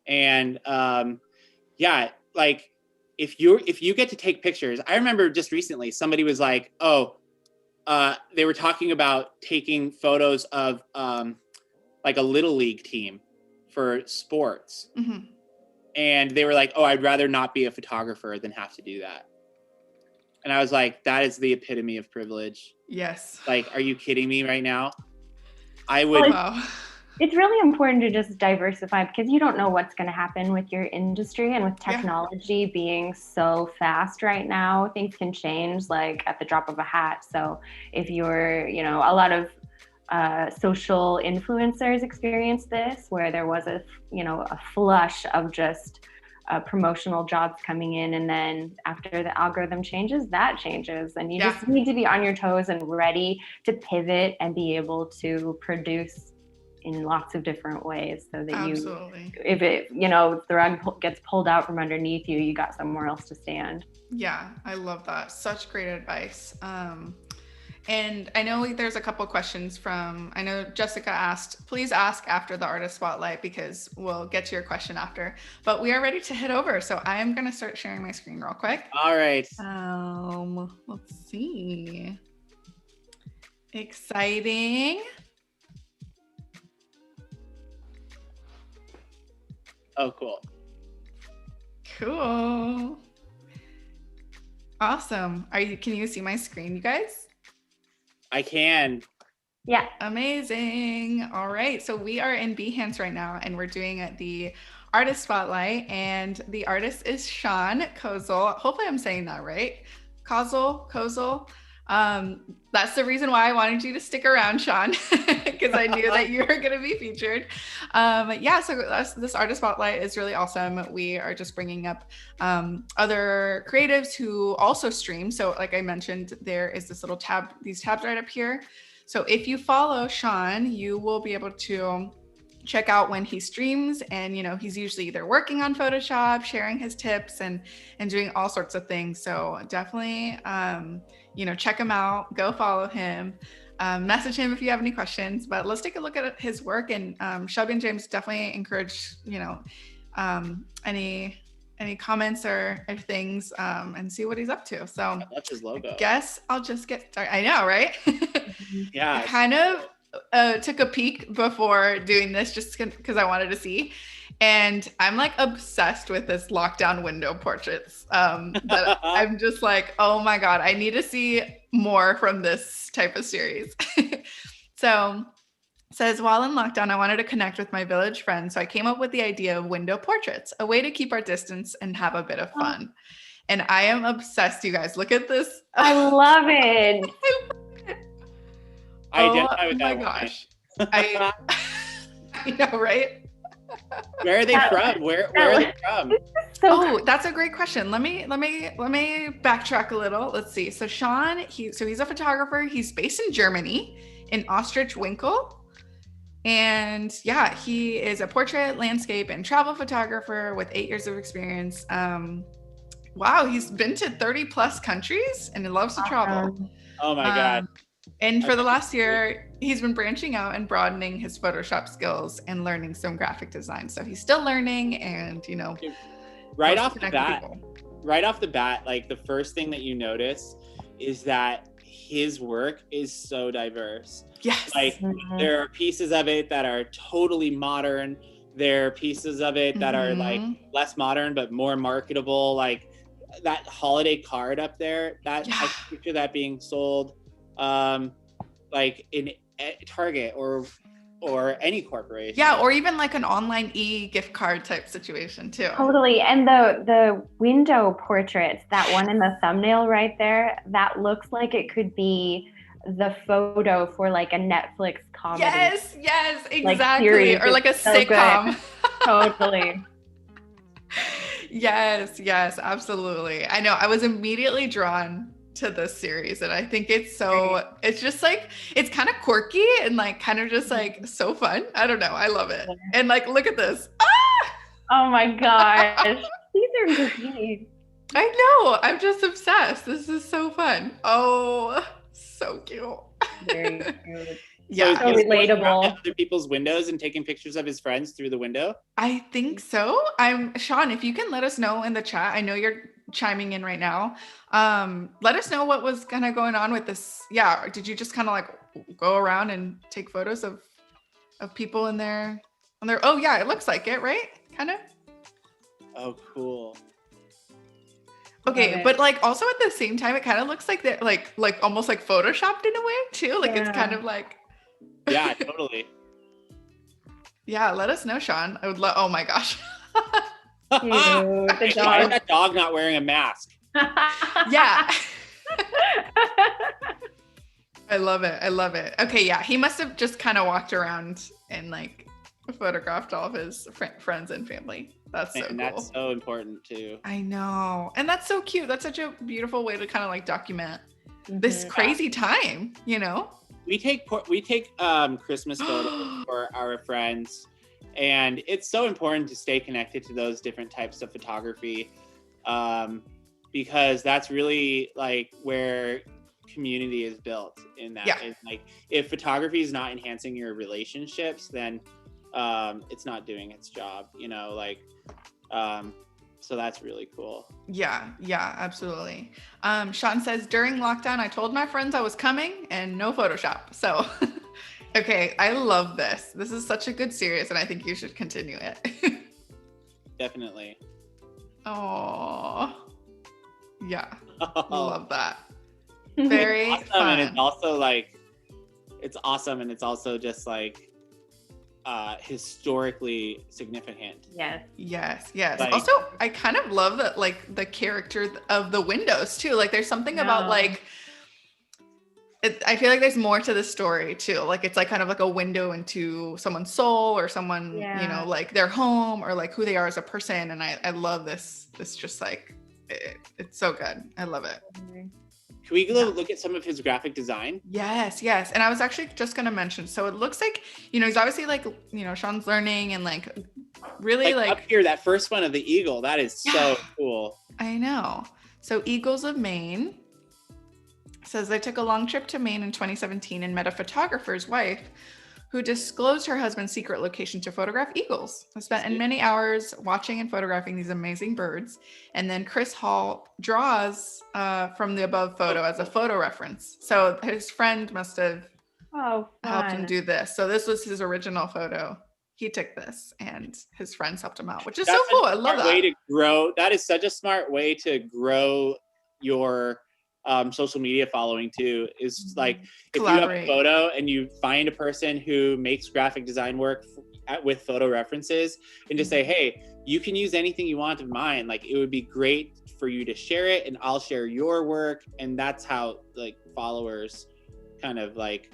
And like, if you get to take pictures, I remember just recently somebody was like, they were talking about taking photos of like a little league team for sports. Mm-hmm. And they were like, oh, I'd rather not be a photographer than have to do that. And I was like, that is the epitome of privilege. Yes. Like, are you kidding me right now? I would. Wow. It's really important to just diversify because you don't know what's going to happen with your industry, and with technology being so fast right now, things can change like at the drop of a hat. So if you're, you know, a lot of social influencers experience this, where there was a flush of just promotional jobs coming in, and then after the algorithm changes, that changes, and you just need to be on your toes and ready to pivot and be able to produce in lots of different ways, so that if it, you know, the rug gets pulled out from underneath you, you got somewhere else to stand. Yeah, I love that. Such great advice. And I know there's a couple questions from, I know Jessica asked, please ask after the artist spotlight because we'll get to your question after, but we are ready to hit over. So I am going to start sharing my screen real quick. All right. Let's see. Exciting. Oh, cool. Cool. Awesome. Can you see my screen, you guys? I can. Yeah. Amazing. All right. So we are in Behance right now, and we're doing the artist spotlight, and the artist is Sean Kozel. Hopefully I'm saying that right. Kozel. That's the reason why I wanted you to stick around, Sean, because I knew that you were going to be featured. So this artist spotlight is really awesome. We are just bringing up other creatives who also stream. So like I mentioned, there is this little tab, these tabs right up here. So if you follow Sean, you will be able to check out when he streams, and you know, he's usually either working on Photoshop, sharing his tips, and doing all sorts of things. So definitely check him out, go follow him, message him if you have any questions. But let's take a look at his work, and Shelby and James definitely encourage any comments or things, and see what he's up to. So that's his logo. I guess I'll just get started. I know, right? Yeah. I kind of took a peek before doing this just because I wanted to see. And I'm like obsessed with this lockdown window portraits. That I'm just like, oh my God, I need to see more from this type of series. So says, while in lockdown, I wanted to connect with my village friends. So I came up with the idea of window portraits, a way to keep our distance and have a bit of fun. And I am obsessed, you guys. Look at this. I love it. I identify with that. Oh my gosh. I know, right? Where are they from? Where are they from? That's a great question. Let me backtrack a little. Let's see. So Sean, he's a photographer. He's based in Germany, in Ostrich-Winkel. And yeah, he is a portrait, landscape, and travel photographer with 8 years of experience. Wow, he's been to 30 plus countries and he loves to travel. Oh my God. And for the last year, he's been branching out and broadening his Photoshop skills and learning some graphic design. So he's still learning, and right off the bat, like the first thing that you notice is that his work is so diverse. Yes. Like there are pieces of it that are totally modern. There are pieces of it that are like less modern but more marketable. Like that holiday card up there, I picture that being sold like in Target or any corporation. Yeah, or even like an online gift card type situation too. Totally. And the window portraits, that one in the thumbnail right there, that looks like it could be the photo for like a Netflix comedy. Yes, exactly. Or like a sitcom. Totally. Yes, absolutely. I know. I was immediately drawn to this series, and I think it's just like, it's kind of quirky and like kind of just like so fun. I don't know. I love it. And like, look at this. Oh my gosh. These are great. I know. I'm just obsessed. This is so fun. Oh, so cute. Very cute. Yeah. So relatable. Other people's windows and taking pictures of his friends through the window. I think so. Sean, if you can let us know in the chat. I know you're chiming in right now. Let us know what was kind of going on with this. Yeah. Did you just kind of like go around and take photos of people in there on their, oh yeah, it looks like it, right? Kind of. Oh, cool. Okay, but like also at the same time, it kind of looks like they're like almost like photoshopped in a way too. Like it's kind of like. Yeah, totally. Yeah, let us know, Sean. I would love. Oh my gosh. Cute, the dog. Why is that dog not wearing a mask? Yeah. I love it. I love it. Okay, yeah, he must have just kind of walked around and like photographed all of his friends and family. That's so cool. And that's so important too. I know. And that's so cute. That's such a beautiful way to kind of like document this crazy time, you know? We take Christmas photos for our friends, and it's so important to stay connected to those different types of photography, because that's really like where community is built in that. Yeah. And like if photography is not enhancing your relationships, then it's not doing its job, you know, like so that's really cool. Yeah, absolutely. Sean says, during lockdown, I told my friends I was coming and no Photoshop. So, okay, I love this. This is such a good series and I think you should continue it. Definitely. Oh, yeah, love that. Very awesome. fun. And it's also like, it's awesome. And it's also just like, historically significant. Yes. Like, also, I kind of love that, like the character of the windows too. Like there's something about like, I feel like there's more to the story too. Like it's like kind of like a window into someone's soul or someone, you know, like their home or like who they are as a person. And I love this. This just like, it's so good. I love it. Can we go look at some of his graphic design? Yes. And I was actually just going to mention, so it looks like, you know, he's obviously like, you know, Sean's learning and like really like up here, that first one of the eagle, that is so cool. I know. So Eagles of Maine says they took a long trip to Maine in 2017 and met a photographer's wife who disclosed her husband's secret location to photograph eagles. I spent many hours watching and photographing these amazing birds. And then Chris Hall draws from the above photo as a photo reference. So his friend must have helped him do this. So this was his original photo. He took this and his friends helped him out, which is so cool. I love that. Way to grow. That is such a smart way to grow your social media following too, is like if you have a photo and you find a person who makes graphic design work with photo references and just say, hey, you can use anything you want of mine. Like it would be great for you to share it and I'll share your work. And that's how like followers kind of like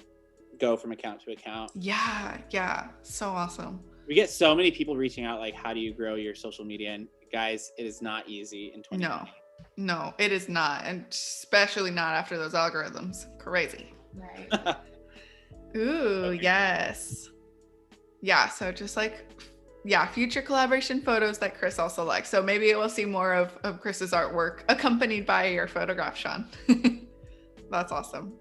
go from account to account. Yeah. So awesome. We get so many people reaching out like, how do you grow your social media? And guys, it is not easy in 2020. No, it is not. And especially not after those algorithms. Crazy. Right. Ooh, yes. Yeah. So just like, future collaboration photos that Chris also likes. So maybe we'll see more of Chris's artwork accompanied by your photograph, Sean. That's awesome.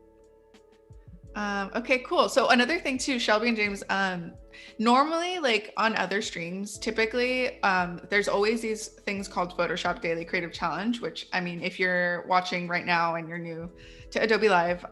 Okay, cool. So another thing too, Shelby and James, normally like on other streams, typically there's always these things called Photoshop Daily Creative Challenge, which I mean, if you're watching right now and you're new to Adobe Live,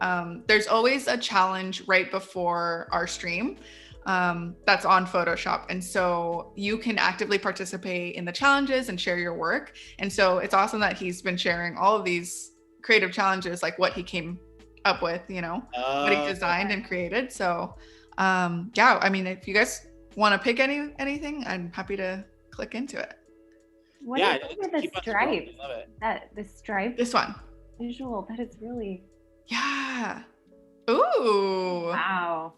there's always a challenge right before our stream that's on Photoshop. And so you can actively participate in the challenges and share your work. And so it's awesome that he's been sharing all of these creative challenges, like what he came up with, you know, what he designed and created. So I mean, if you guys want to pick anything, I'm happy to click into it. What is the stripe? I love it. The stripe, this one visual, that is really ooh, wow.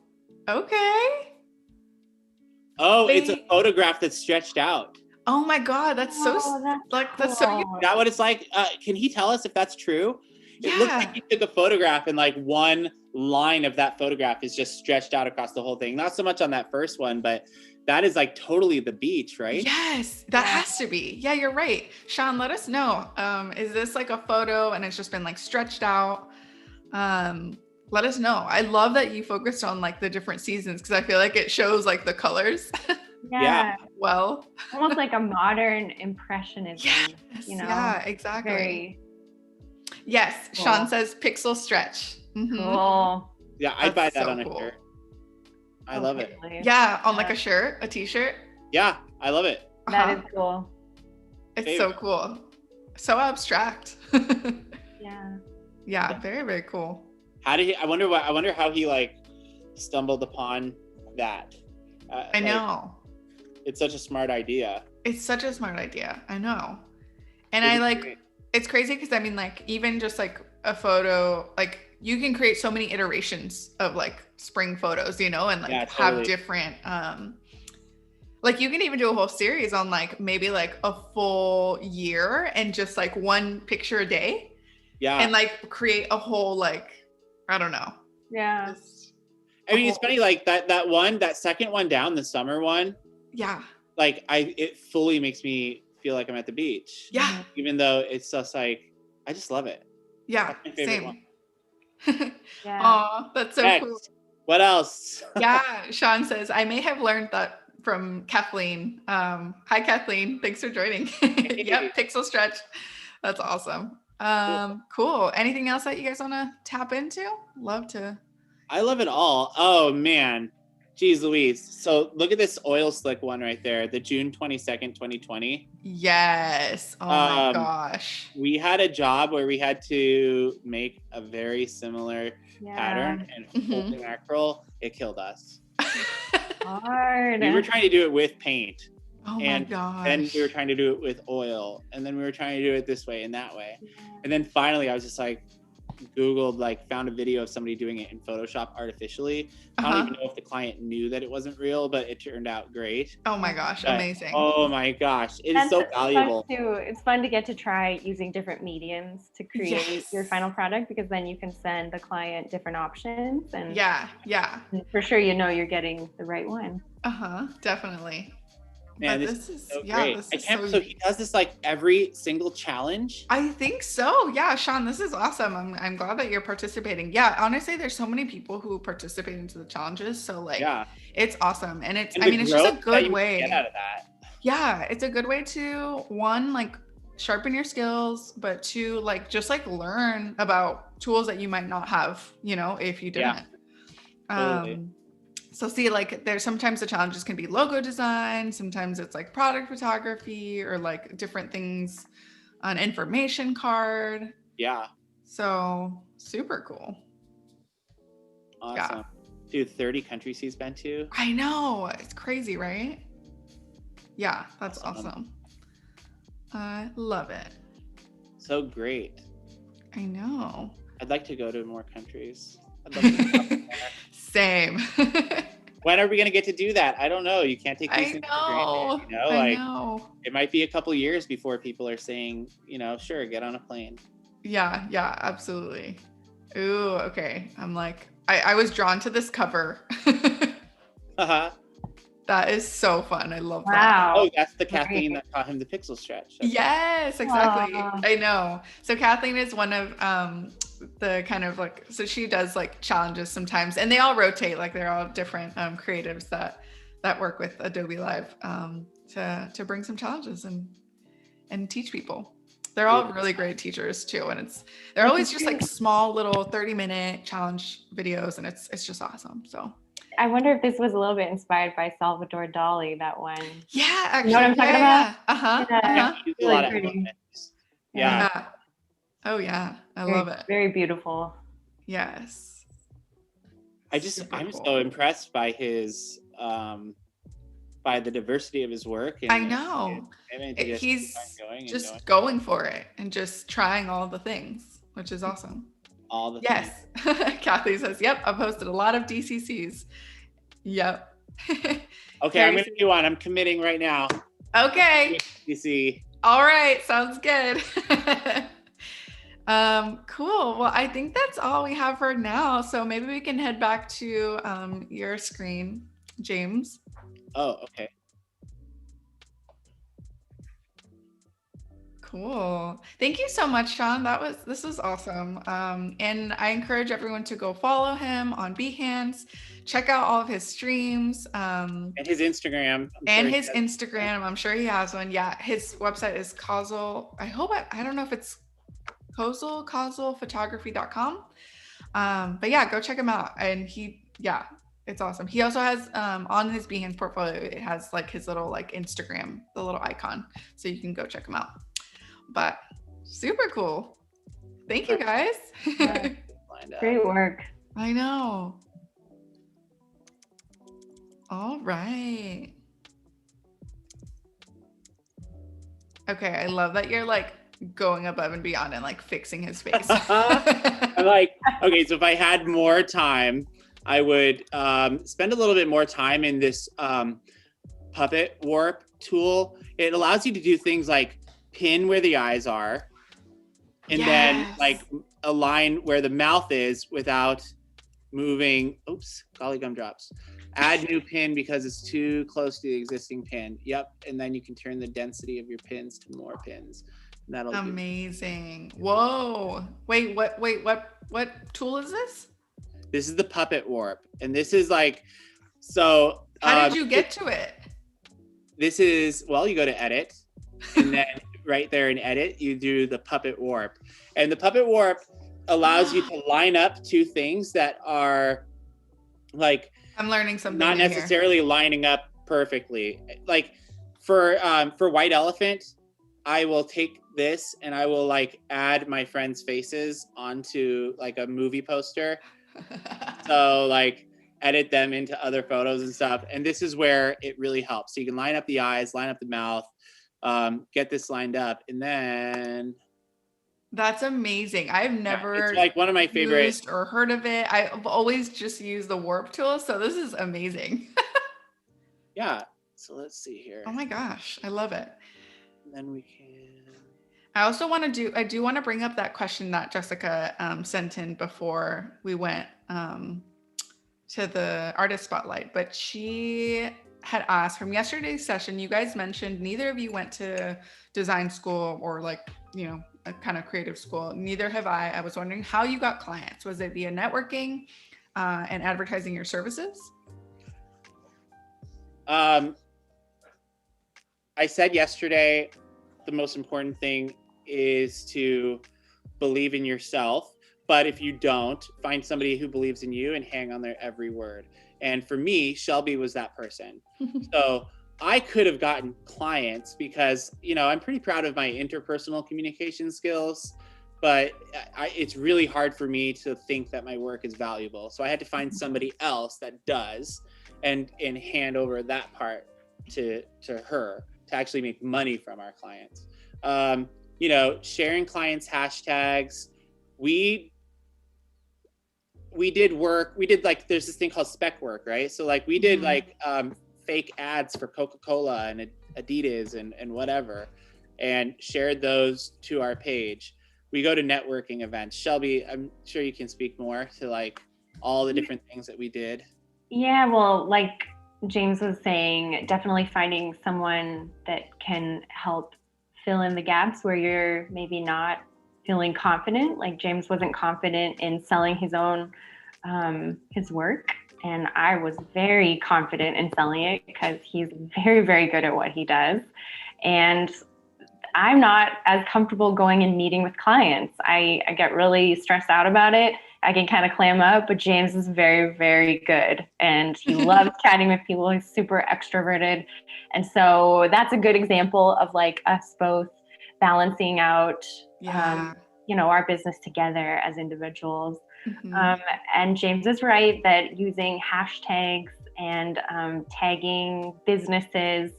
Okay. Oh, it's a photograph that's stretched out. Oh my god, that's so that's so is that what it's like? Can he tell us if that's true? It looks like he took a photograph and like one line of that photograph is just stretched out across the whole thing. Not so much on that first one, but that is like totally the beach, right? Yes, that has to be. Yeah, you're right. Sean, let us know. Is this like a photo and it's just been like stretched out? Let us know. I love that you focused on like the different seasons because I feel like it shows like the colors. Yeah. well. Almost like a modern impressionism, Yes, you know? yeah, exactly. Very Yes, cool. Sean says pixel stretch. Mhm. Cool. Yeah, I'd buy That's that so on a cool. shirt. I love it. Totally. Yeah, on like a shirt, a t-shirt. Yeah, I love it. That is cool. It's so cool. So abstract. Yeah. Yeah, very, very cool. How did he, I wonder how he like stumbled upon that. I know. It's such a smart idea. It's such a smart idea. I know. And I like, it's crazy because I mean, like, even just like a photo, like you can create so many iterations of like spring photos, you know, and like have different, like you can even do a whole series on like maybe like a full year and just like one picture a day. Yeah. And like create a whole, like, I don't know. Yeah. I mean, it's funny, like that second one down, the summer one. Yeah. Like it fully makes me feel like I'm at the beach. Yeah. Even though it's just like, I just love it. Yeah. That's my favorite one. Yeah. Aw, that's so cool. What else? Yeah. Sean says, I may have learned that from Kathleen. Hi, Kathleen. Thanks for joining. Yep. Pixel stretch. That's awesome. Cool. Anything else that you guys want to tap into? Love to. I love it all. Oh man. Jeez Louise. So look at this oil slick one right there, the June 22nd, 2020. Yes. Oh my gosh. We had a job where we had to make a very similar pattern, and holy mackerel, it killed us. Hard. We were trying to do it with paint. Oh my gosh. Then we were trying to do it with oil, and then we were trying to do it this way and that way. And then finally I was just like, Googled, like found a video of somebody doing it in Photoshop artificially. I don't even know if the client knew that it wasn't real, but it turned out great. Oh my gosh, amazing. Oh my gosh, it is so valuable. It's fun to get to try using different mediums to create your final product, because then you can send the client different options, and yeah, for sure you're getting the right one. Definitely. Man, this is so great. So he does this like every single challenge? I think so. Yeah, Sean, this is awesome. I'm glad that you're participating. Yeah, honestly, there's so many people who participate into the challenges. So like, it's awesome. And it's, I mean, it's just a good way. Get out of that. Yeah, it's a good way to, one, like sharpen your skills, but two, like just like learn about tools that you might not have, you know, if you didn't. Totally. So see, like there's sometimes the challenges can be logo design. Sometimes it's like product photography or like different things on information card. Yeah. So super cool. Awesome. Yeah. Dude, 30 countries he's been to. I know. It's crazy, right? Yeah, that's awesome. I love it. So great. I know. I'd like to go to more countries. I'd love to go more. Same. When are we going to get to do that? I don't know. You can't take these things for granted. You know, I know. It might be a couple years before people are saying, you know, sure, get on a plane. Yeah, absolutely. Ooh, okay. I'm like, I was drawn to this cover. That is so fun. I love that. Oh, that's the Kathleen that taught him the pixel stretch. Yes, exactly. I know. So Kathleen is one of the kind of like, so she does like challenges sometimes, and they all rotate, like they're all different creatives that work with Adobe Live to bring some challenges and teach people. They're all really great teachers too, and they're always just like small little 30-minute challenge videos, and it's just awesome. So I wonder if this was a little bit inspired by Salvador Dali, that one. Yeah, actually. You know what I'm talking about? Yeah, really pretty. Yeah. Oh yeah, I love it. Very beautiful. Yes. I'm so impressed by his by the diversity of his work. And I know. He's just going for it and just trying all the things, which is awesome. All the things. Kathy says, yep, I've posted a lot of DCCs. Yep. Okay, I'm going to do one. I'm committing right now. Okay. DC. All right, sounds good. Cool. Well, I think that's all we have for now. So maybe we can head back to your screen, James. Oh, okay. Cool. Thank you so much, Sean. This was awesome. And I encourage everyone to go follow him on Behance, check out all of his streams. And his Instagram. I'm sure he has one. Yeah, his website is causal. I don't know if it's causalphotography.com. But yeah, go check him out. And it's awesome. He also has on his Behance portfolio, it has like his little like Instagram, the little icon, so you can go check him out. But super cool. Thank you guys. Yeah. Great work. I know. All right. Okay, I love that you're like going above and beyond and like fixing his face. I'm like, okay, so if I had more time, I would spend a little bit more time in this puppet warp tool. It allows you to do things like pin where the eyes are, and then like align where the mouth is without moving. Oops, golly gumdrops. Add new pin because it's too close to the existing pin. Yep, and then you can turn the density of your pins to more pins. And that'll amazing. Whoa. Wait, what tool is this? This is the puppet warp, and this is like, so. How did you get to it? This is, well, you go to edit, and then right there in edit, you do the puppet warp. And the puppet warp allows you to line up two things that are like, I'm learning something. Not necessarily lining up perfectly. Like for White Elephant, I will take this and I will like add my friends' faces onto like a movie poster. So like edit them into other photos and stuff. And this is where it really helps. So you can line up the eyes, line up the mouth, get this lined up, and then. That's amazing. I've never it's like one of my favorites or heard of it. I've always just used the warp tool. So this is amazing. Yeah. So let's see here. Oh my gosh. I love it. And then we can. I do want to bring up that question that Jessica sent in before we went to the artist spotlight, but she had asked from yesterday's session, you guys mentioned neither of you went to design school or like, you know, a kind of creative school. Neither have I. I was wondering how you got clients. Was it via networking and advertising your services? I said yesterday, the most important thing is to believe in yourself. But if you don't, find somebody who believes in you and hang on their every word. And for me, Shelby was that person. So I could have gotten clients because, you know, I'm pretty proud of my interpersonal communication skills, but it's really hard for me to think that my work is valuable. So I had to find somebody else that does and hand over that part to her to actually make money from our clients. You know, sharing clients' hashtags. We did work. We did like, there's this thing called spec work, right? So like we did like fake ads for Coca-Cola and Adidas and whatever, and shared those to our page. We go to networking events. Shelby, I'm sure you can speak more to like all the different things that we did. Yeah, well, like James was saying, definitely finding someone that can help fill in the gaps where you're maybe not feeling confident. Like James wasn't confident in selling his own his work, and I was very confident in selling it because he's very, very good at what he does. And I'm not as comfortable going and meeting with clients. I get really stressed out about it. I can kind of clam up, but James is very, very good. And he loves chatting with people. He's super extroverted. And so that's a good example of like us both balancing out, you know, our business together as individuals. And James is right that using hashtags and tagging businesses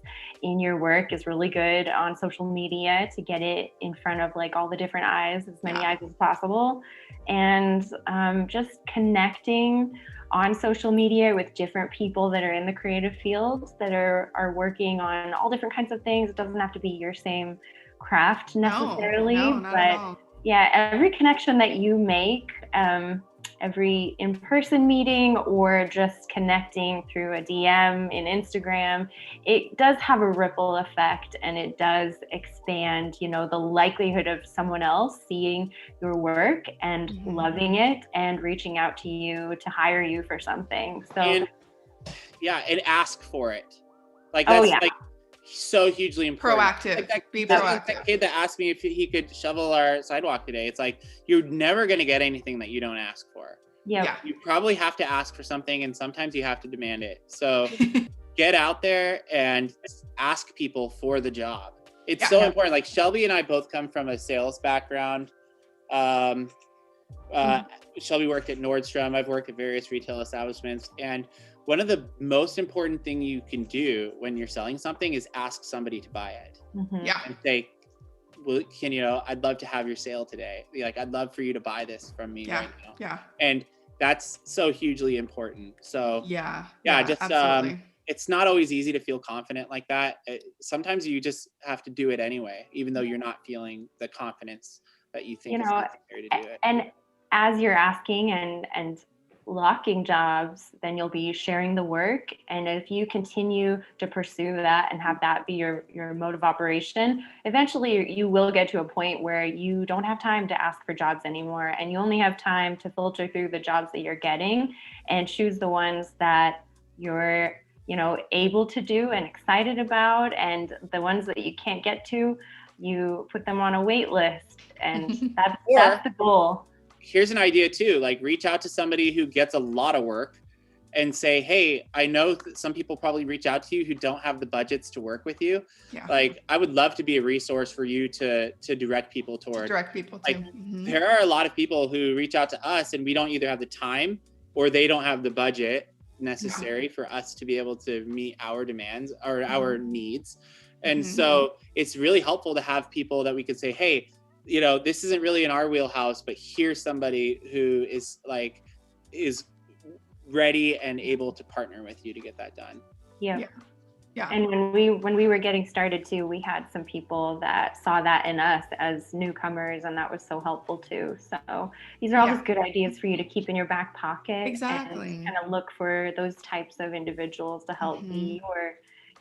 in your work is really good on social media to get it in front of like all the different eyes, as many eyes as possible. And just connecting on social media with different people that are in the creative fields that are working on all different kinds of things. It doesn't have to be your same craft necessarily, no, not at all. Yeah, every connection that you make every in-person meeting or just connecting through a DM in Instagram, it does have a ripple effect, and it does expand, you know, the likelihood of someone else seeing your work and loving it and reaching out to you to hire you for something. So and ask for it. Like that's like so hugely important. Proactive. Like Be that proactive. kid that asked me if he could shovel our sidewalk today. It's like, you're never going to get anything that you don't ask for. Yeah. You probably have to ask for something, and sometimes you have to demand it. So get out there and ask people for the job. It's so important. Like Shelby and I both come from a sales background. Shelby worked at Nordstrom. I've worked at various retail establishments. And one of the most important thing you can do when you're selling something is ask somebody to buy it. And say, well, I'd love to have your sale today. Like, I'd love for you to buy this from me right now. And that's so hugely important. So just, absolutely. It's not always easy to feel confident like that. Sometimes you just have to do it anyway, even though you're not feeling the confidence that you think is necessary to do it. And as you're asking and locking jobs, then you'll be sharing the work. And if you continue to pursue that and have that be your mode of operation, eventually you will get to a point where you don't have time to ask for jobs anymore. And you only have time to filter through the jobs that you're getting and choose the ones that you're, able to do and excited about. And the ones that you can't get to, you put them on a wait list. And that's the goal. Here's an idea too, like reach out to somebody who gets a lot of work and say, hey, I know that some people probably reach out to you who don't have the budgets to work with you. Like, I would love to be a resource for you to direct people toward. Like, there are a lot of people who reach out to us and we don't either have the time or they don't have the budget necessary for us to be able to meet our demands or our needs. And so it's really helpful to have people that we could say, hey, this isn't really in our wheelhouse, but here's somebody who is ready and able to partner with you to get that done. Yeah. And when we were getting started too, we had some people that saw that in us as newcomers, and that was so helpful too. So these are all just good ideas for you to keep in your back pocket. Exactly. And kind of look for those types of individuals to help be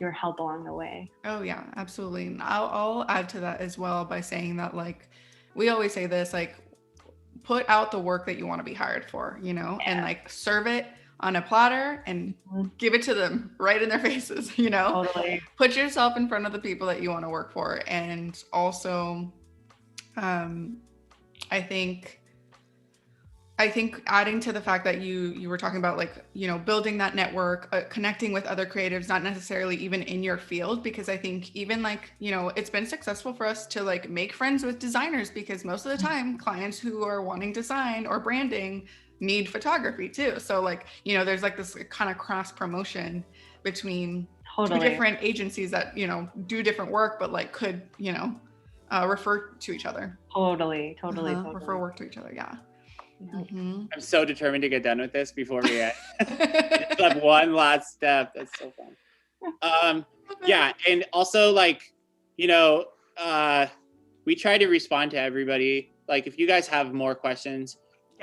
your help along the way. Oh yeah, absolutely. And I'll add to that as well by saying that, like, we always say this, like, put out the work that you want to be hired for, and like serve it on a platter and give it to them right in their faces, Totally. Put yourself in front of the people that you want to work for. And also, I think adding to the fact that you were talking about, like, building that network, connecting with other creatives, not necessarily even in your field, because I think even like, it's been successful for us to like make friends with designers, because most of the time clients who are wanting design or branding need photography too. So like, there's like this kind of cross promotion between two different agencies that, do different work, but like could, refer to each other. Totally. Refer work to each other. Yeah. I'm so determined to get done with this before we just have one last step. That's so fun. And also, like, we try to respond to everybody. Like, if you guys have more questions,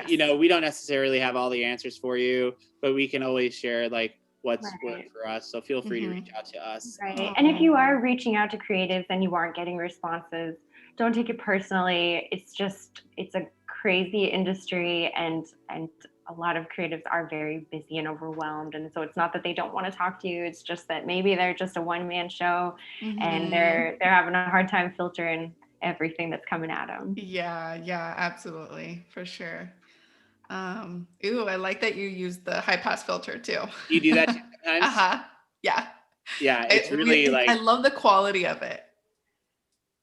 we don't necessarily have all the answers for you, but we can always share like what's worked for us. So feel free to reach out to us. And if you are reaching out to creatives and you aren't getting responses, don't take it personally. It's a crazy industry, and a lot of creatives are very busy and overwhelmed. And so it's not that they don't want to talk to you. It's just that maybe they're just a one-man show and they're having a hard time filtering everything that's coming at them. Yeah, absolutely. For sure. I like that you use the high pass filter too. You do that sometimes? Yeah, it's really I love the quality of it.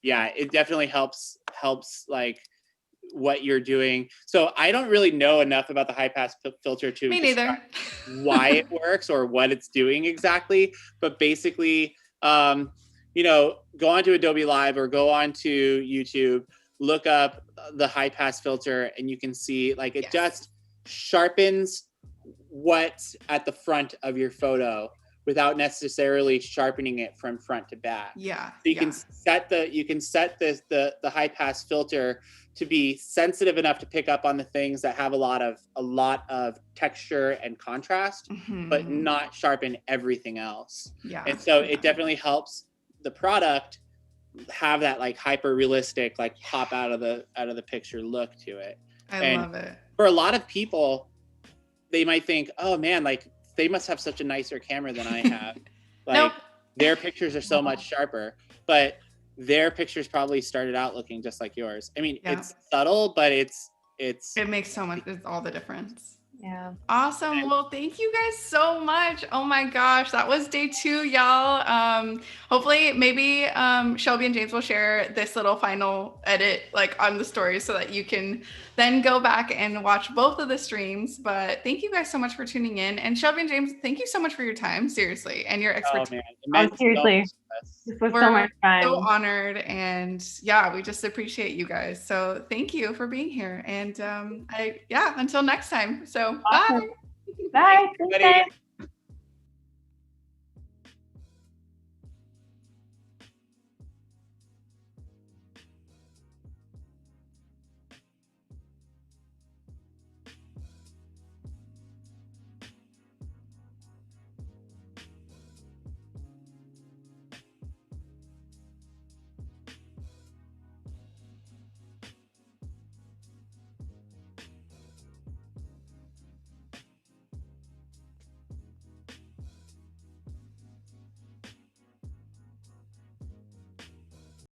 Yeah, it definitely helps like what you're doing. So I don't really know enough about the high pass filter to Me neither. why it works or what it's doing exactly. But basically, go onto Adobe Live or go onto YouTube, look up the high pass filter, and you can see like it just sharpens what's at the front of your photo without necessarily sharpening it from front to back. Yeah. So you can set the high pass filter to be sensitive enough to pick up on the things that have a lot of texture and contrast, but not sharpen everything else. Yeah. And so it definitely helps the product have that like hyper realistic, like pop out of the picture look to it. I love it. For a lot of people, they might think, oh man, like they must have such a nicer camera than I have. Like Nope. Their pictures are so much sharper, but their pictures probably started out looking just like yours. I mean, it's subtle, but it makes so much, it's all the difference. Yeah. Awesome. Well, thank you guys so much. Oh my gosh, that was day 2, y'all. Hopefully maybe Shelby and James will share this little final edit like on the story so that you can then go back and watch both of the streams. But thank you guys so much for tuning in. And Shelby and James, thank you so much for your time, seriously, and your expertise. Seriously. This was so much fun. So honored, and yeah, we just appreciate you guys. So thank you for being here. And until next time. So awesome. Bye. Bye.